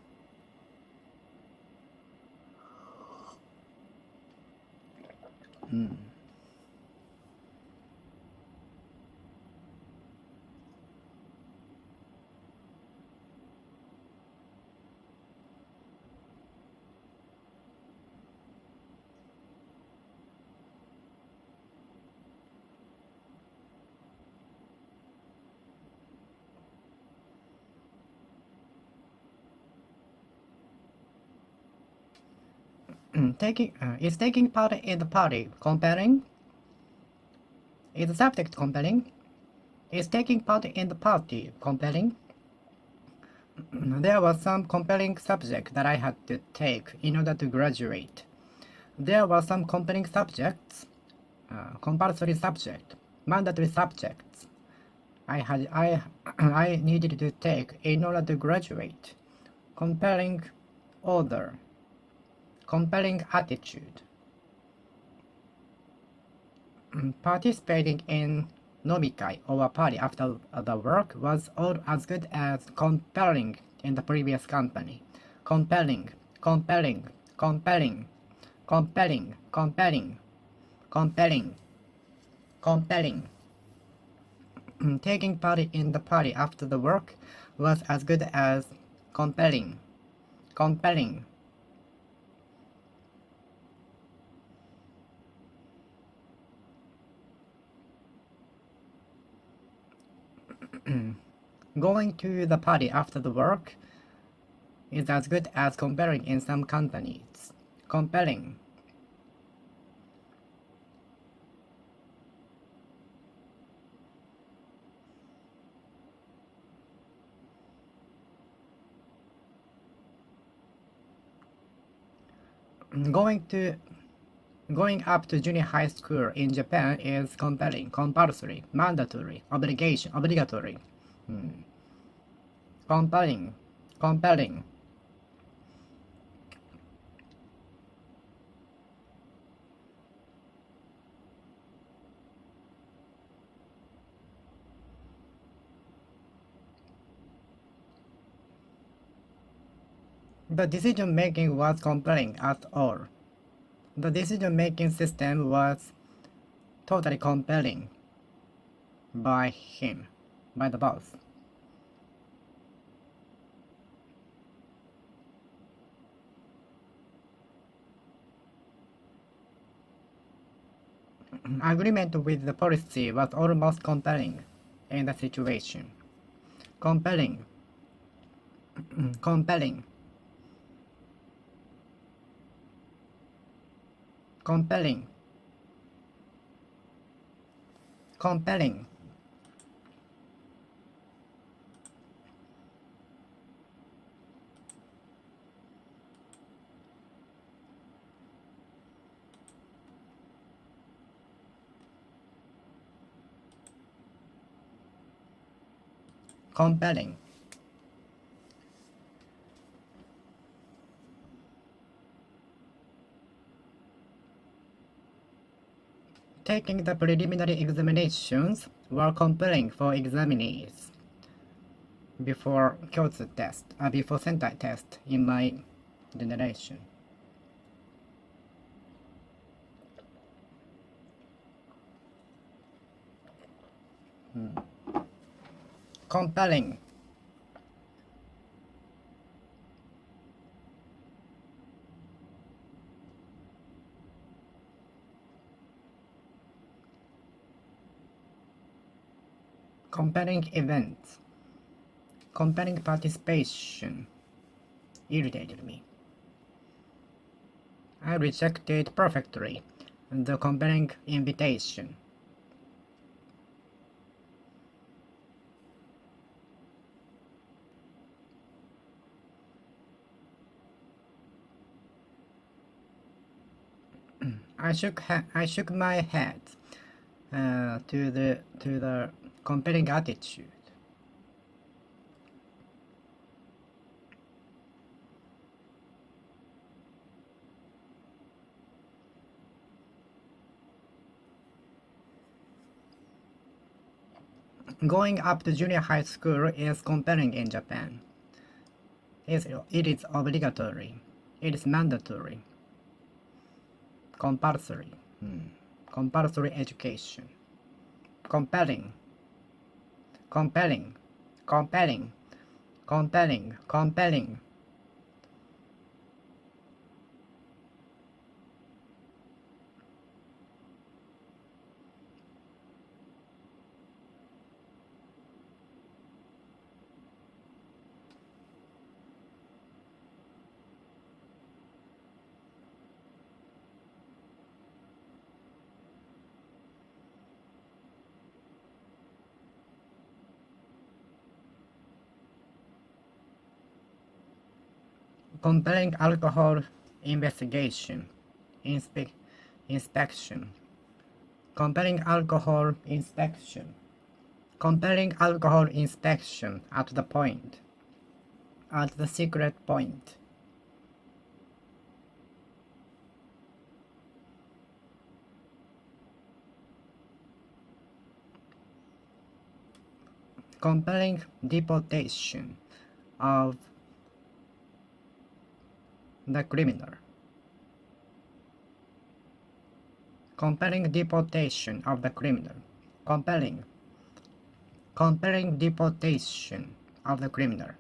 Is taking part in the party compelling? Is the subject compelling? Is taking part in the party compelling? There was some compelling subject that I had to take in order to graduate. There were some compelling subjects, compulsory subject, mandatory subjects I needed to take in order to graduate. Compelling order, compelling attitude. Participating in nomikai or party after the work was all as good as compelling in the previous company. Compelling, compelling, compelling, compelling, compelling, compelling, compelling. Taking part in the party after the work was as good as compelling, compelling. Going to the party after the work is as good as compelling in some companies. Compelling. Going up to junior high school in Japan is compelling, compulsory, mandatory, obligatory. Compelling, compelling. The decision making was compelling at all. The decision making system was totally compelling by him, by the boss. Agreement with the policy was almost compelling in the situation. Compelling. Compelling. Compelling. Compelling. compelling. Taking the preliminary examinations were compelling for examinees before Kyotsu test, before Sentai test in my generation. Compelling. Compelling events. Compelling participation irritated me. I rejected perfectly the compelling invitation. I shook my head to the compelling attitude. Going up to junior high school is compelling in Japan. It is obligatory. It is mandatory. Compulsory. Compulsory education. Compelling. Compelling. Compelling. Compelling. Compelling. Compelling alcohol investigation. Inspection. Compelling alcohol inspection. Compelling alcohol inspection at the point. At the secret point. Compelling deportation of the criminal. Compelling deportation of the criminal. Compelling deportation of the criminal.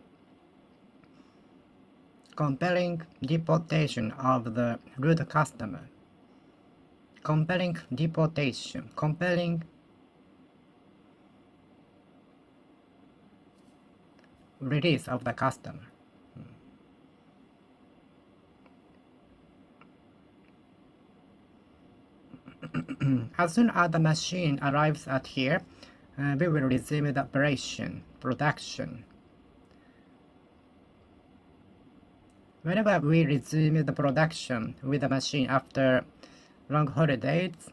Compelling deportation of the rude customer. Compelling deportation. Compelling release of the customer. As soon as the machine arrives at here, we will resume the operation, production. Whenever we resume the production with the machine after long holidays,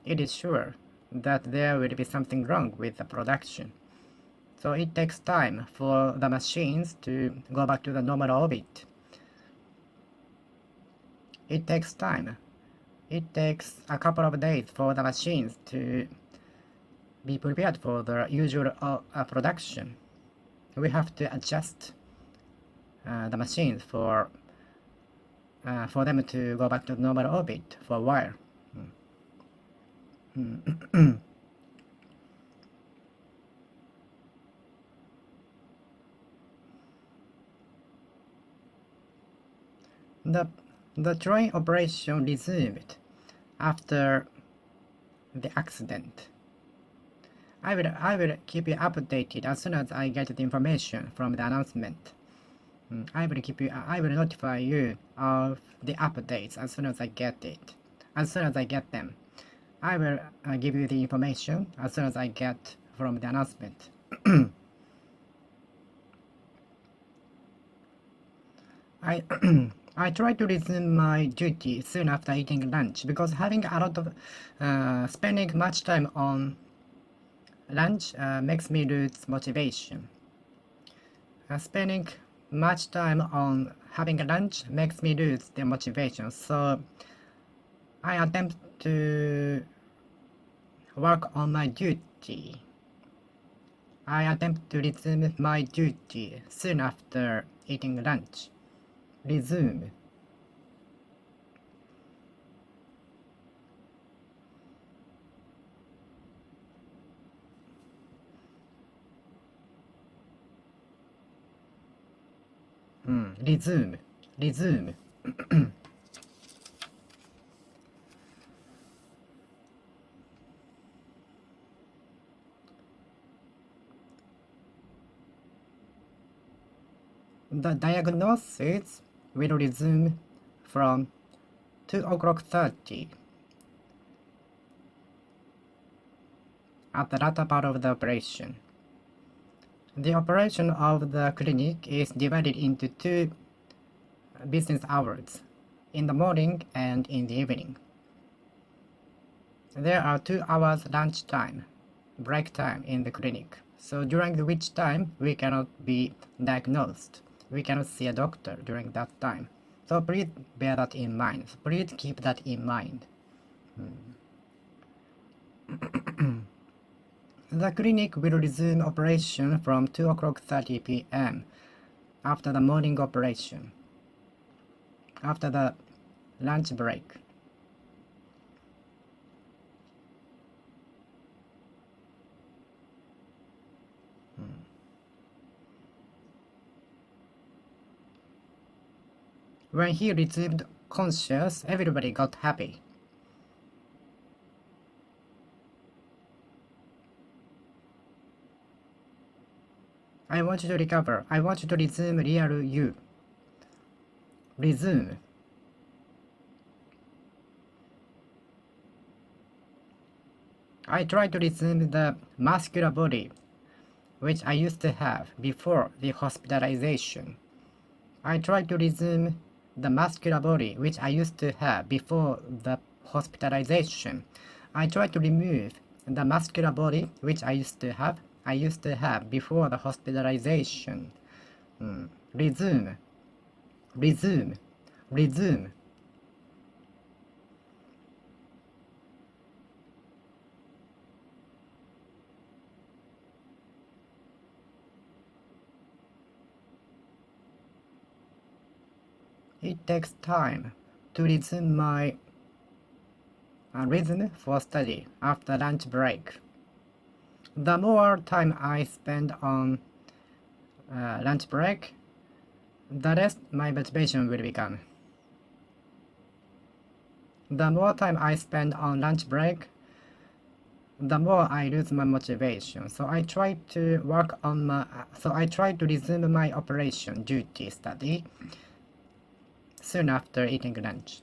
it is sure that there will be something wrong with the production. So it takes time for the machines to go back to the normal orbit. It takes time. It takes a couple of days for the machines to be prepared for the usual production. We have to adjust the machines for them to go back to normal orbit for a while. The train operation resumed after the accident. I will keep you updated as soon as I get the information from the announcement. I will notify you of the updates as soon as I get it. As soon as I get them. I will give you the information as soon as I get from the announcement. I try to resume my duty soon after eating lunch because having a lot of spending much time on lunch makes me lose motivation. Spending much time on having lunch makes me lose the motivation, so I attempt to work on my duty. I attempt to resume my duty soon after eating lunch. Resume. Resume. Resume. The diagnosis will resume from 2:30 at the latter part of the operation. The operation of the clinic is divided into 2 business hours, in the morning and in the evening. There are 2 hours lunch time, break time in the clinic, so during which time we cannot be diagnosed. We cannot see a doctor during that time. So please bear that in mind. So please keep that in mind. The clinic will resume operation from 2:30 p.m. after the morning operation, after the lunch break. When he resumed conscious, everybody got happy. I want you to recover. I want you to resume real you. Resume. I try to resume the muscular body which I used to have before the hospitalization. I try to resume the muscular body which I used to have before the hospitalization. I try to remove the muscular body which I used to have before the hospitalization. Resume. Resume. Resume. It takes time to resume my rhythm for study after lunch break. The more time I spend on lunch break, the less my motivation will become. The more time I spend on lunch break, the more I lose my motivation. So I try to work on I try to resume my operation duty study soon after eating lunch.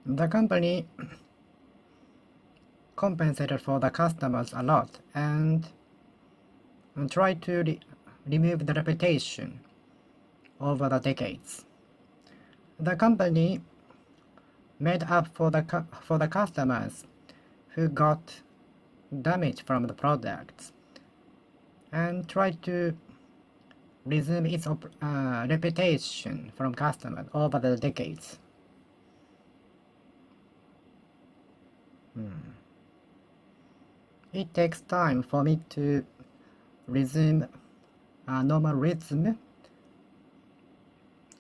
The company compensated for the customers a lot and tried to remove the reputation over the decades. The company made up for the customers who got damage from the products and tried to resume its reputation from customers over the decades. It takes time for me to resume a normal rhythm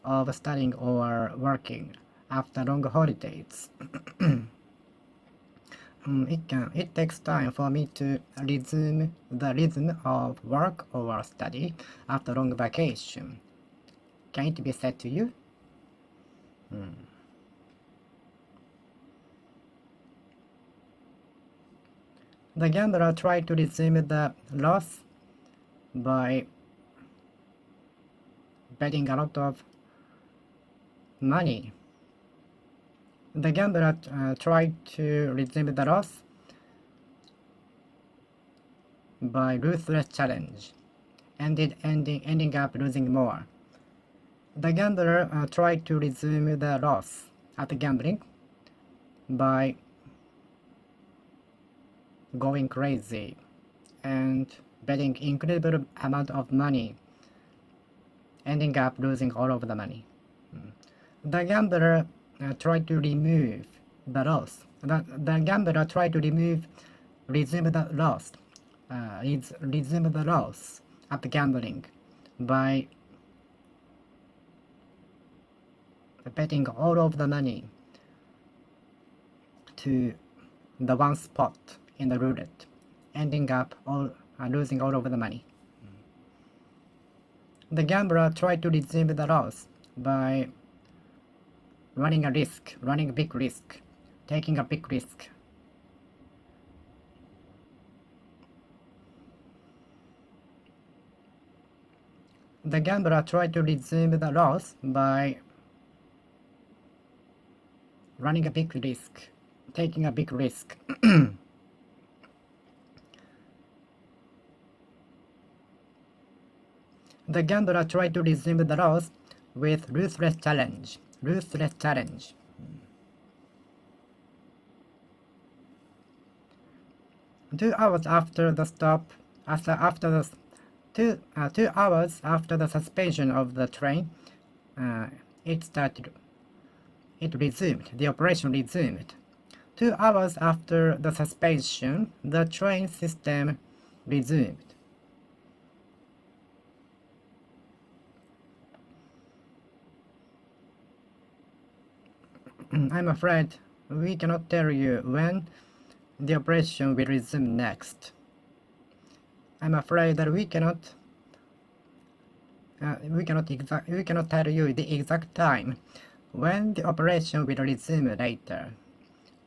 of studying or working after long holidays. It takes time for me to resume the rhythm of work or study after long vacation. Can it be said to you? The gambler tried to resume the loss by betting a lot of money. The gambler tried to resume the loss by ruthless challenge, ending up losing more. The gambler tried to resume the loss at gambling by going crazy and betting incredible amount of money, ending up losing all of the money. The gambler tried to remove the loss. The gambler tried to resume the loss, resume the loss at gambling by betting all of the money to the one spot in the roulette, ending up losing all of the money. The gambler tried to resume the loss by running a big risk, taking a big risk. The gambler tried to resume the loss by running a big risk, taking a big risk. The gambler tried to resume the loss with ruthless challenge. 2 hours after the stop, after the 2 hours after the suspension of the train, the operation resumed. 2 hours after the suspension, the train system resumed. I'm afraid we cannot tell you when the operation will resume next. I'm afraid that we cannot tell you the exact time when the operation will resume later.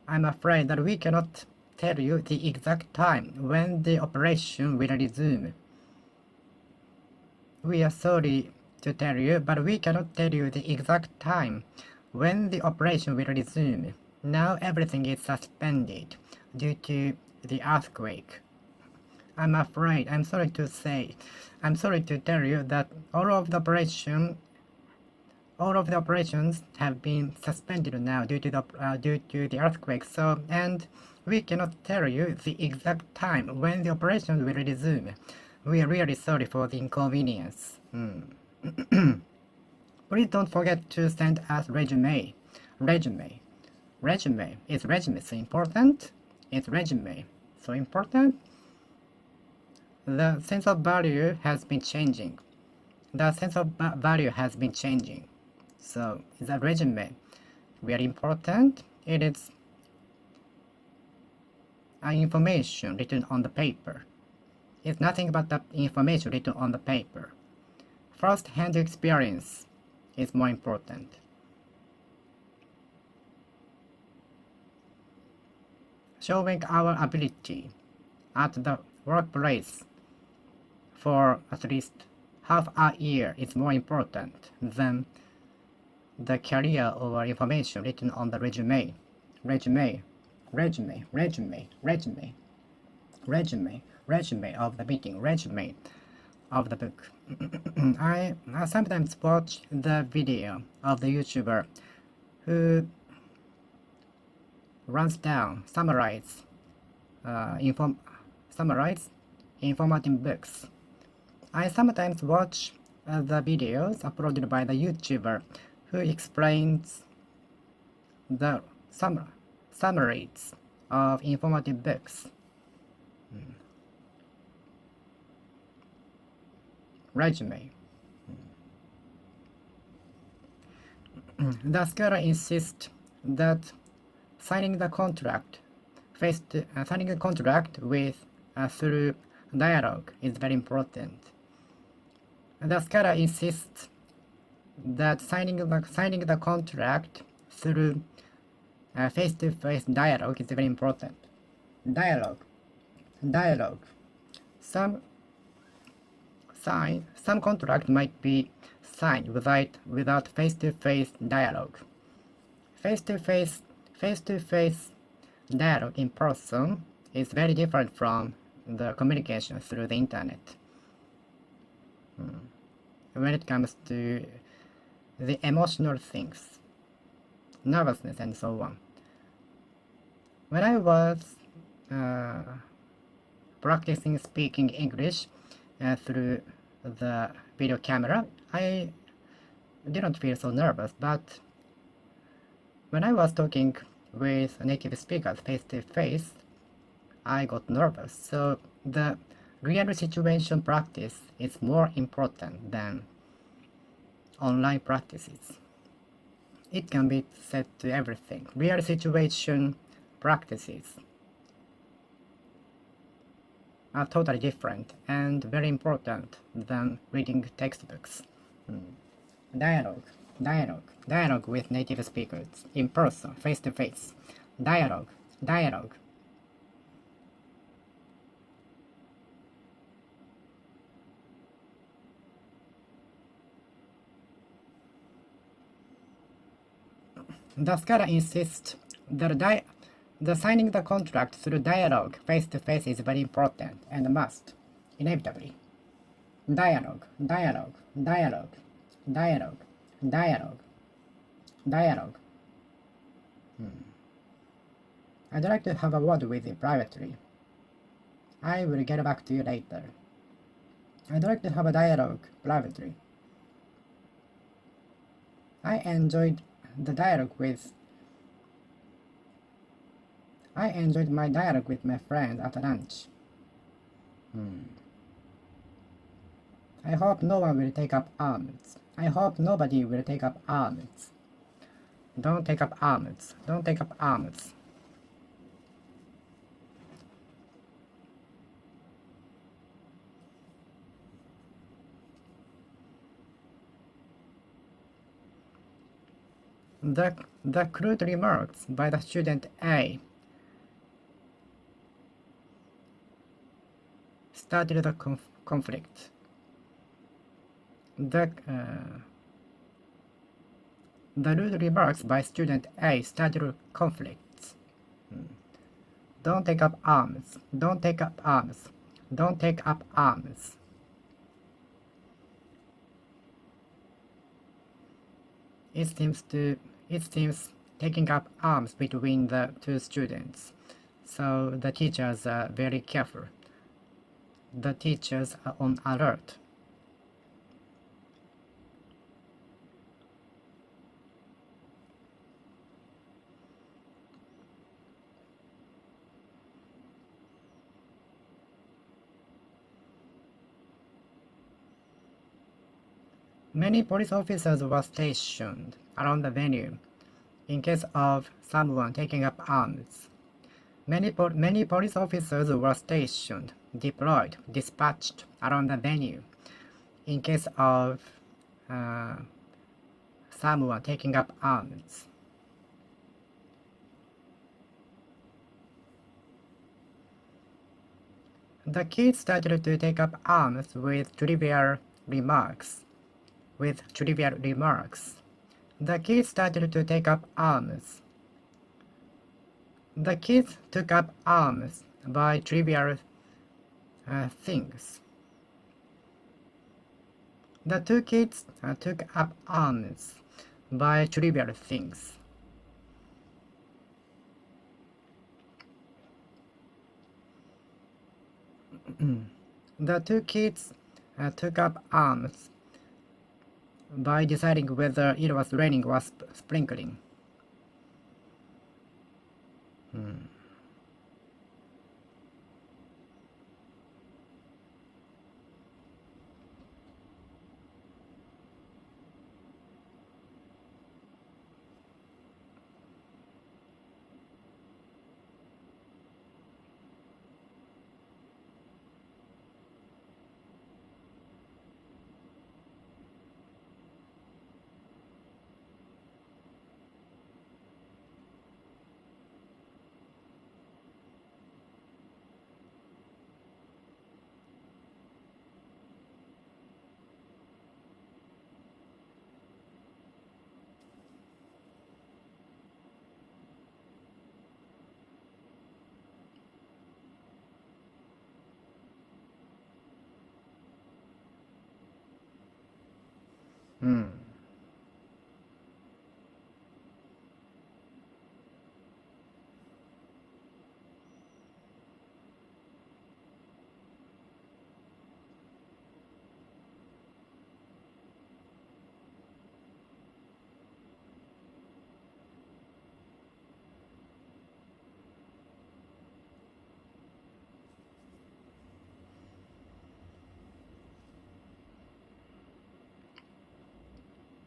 I'm afraid that we cannot tell you the exact time when the operation will resume. We are sorry to tell you, but we cannot tell you the exact time when the operation will resume. Now everything is suspended due to the earthquake. I'm sorry to tell you that all of the operations have been suspended now due to the earthquake. So, and we cannot tell you the exact time when the operation will resume. We are really sorry for the inconvenience. Please don't forget to send us resume. Is resume so important? Is resume so important? The sense of value has been changing. So, is a resume very important? It is information written on the paper. It's nothing but the information written on the paper. First-hand experience is more important. Showing our ability at the workplace for at least half a year is more important than the career or information written on the resume of the meeting, resume of the book. I sometimes watch the video of the YouTuber who runs down, summarize informative books. I sometimes watch the videos uploaded by the YouTuber who explains the summaries of informative books. Resume. The scholar insists that signing a contract with through dialogue is very important. The scholar insists that signing the contract through face-to-face dialogue is very important. Dialogue. Some contract might be signed without face-to-face dialogue. Face-to-face dialogue in person is very different from the communication through the internet. When it comes to the emotional things, nervousness and so on. When I was practicing speaking English through the video camera, I didn't feel so nervous, but when I was talking with native speakers face to face, I got nervous. So the real situation practice is more important than online practices. It can be said to everything. Real situation practices are totally different and very important than reading textbooks. Dialogue, dialogue with native speakers, in person, face to face. Dialogue. The scholar insists that the signing the contract through dialogue face to face is very important and must, inevitably. Dialogue. I'd like to have a word with you privately. I will get back to you later. I'd like to have a dialogue privately. I enjoyed my dialogue with my friend at lunch. I hope no one will take up arms. I hope nobody will take up arms. Don't take up arms. Don't take up arms. The crude remarks by the student A started the conflict. The rude remarks by student A started conflicts. Don't take up arms. Don't take up arms. Don't take up arms. It seems taking up arms between the two students. So the teachers are very careful. The teachers are on alert. Many police officers were stationed around the venue in case of someone taking up arms. Many police officers were stationed, deployed, dispatched around the venue in case of someone taking up arms. The kids started to take up arms with trivial remarks. The kids started to take up arms. The kids took up arms by trivial things. The two kids took up arms by trivial things. The two kids took up arms by deciding whether it was raining or sprinkling.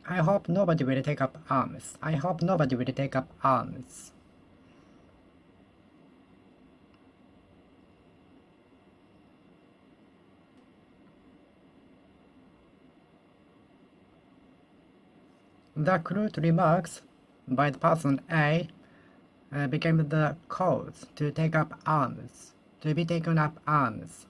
I hope nobody will take up arms. I hope nobody will take up arms. The crude remarks by the person A became the cause to take up arms, to be taken up arms.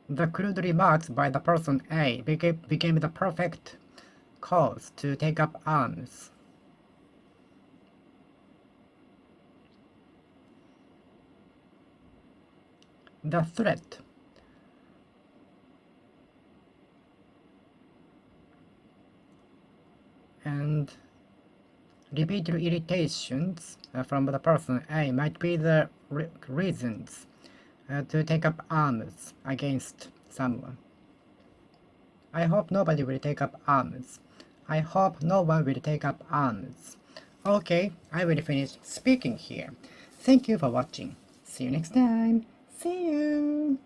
The crude remarks by the person A became the perfect cause to take up arms. The threat and repeated irritations from the person A might be the reasons to take up arms against someone. I hope nobody will take up arms. I hope no one will take up arms. Okay, I will finish speaking here. Thank you for watching. See you next time. See you.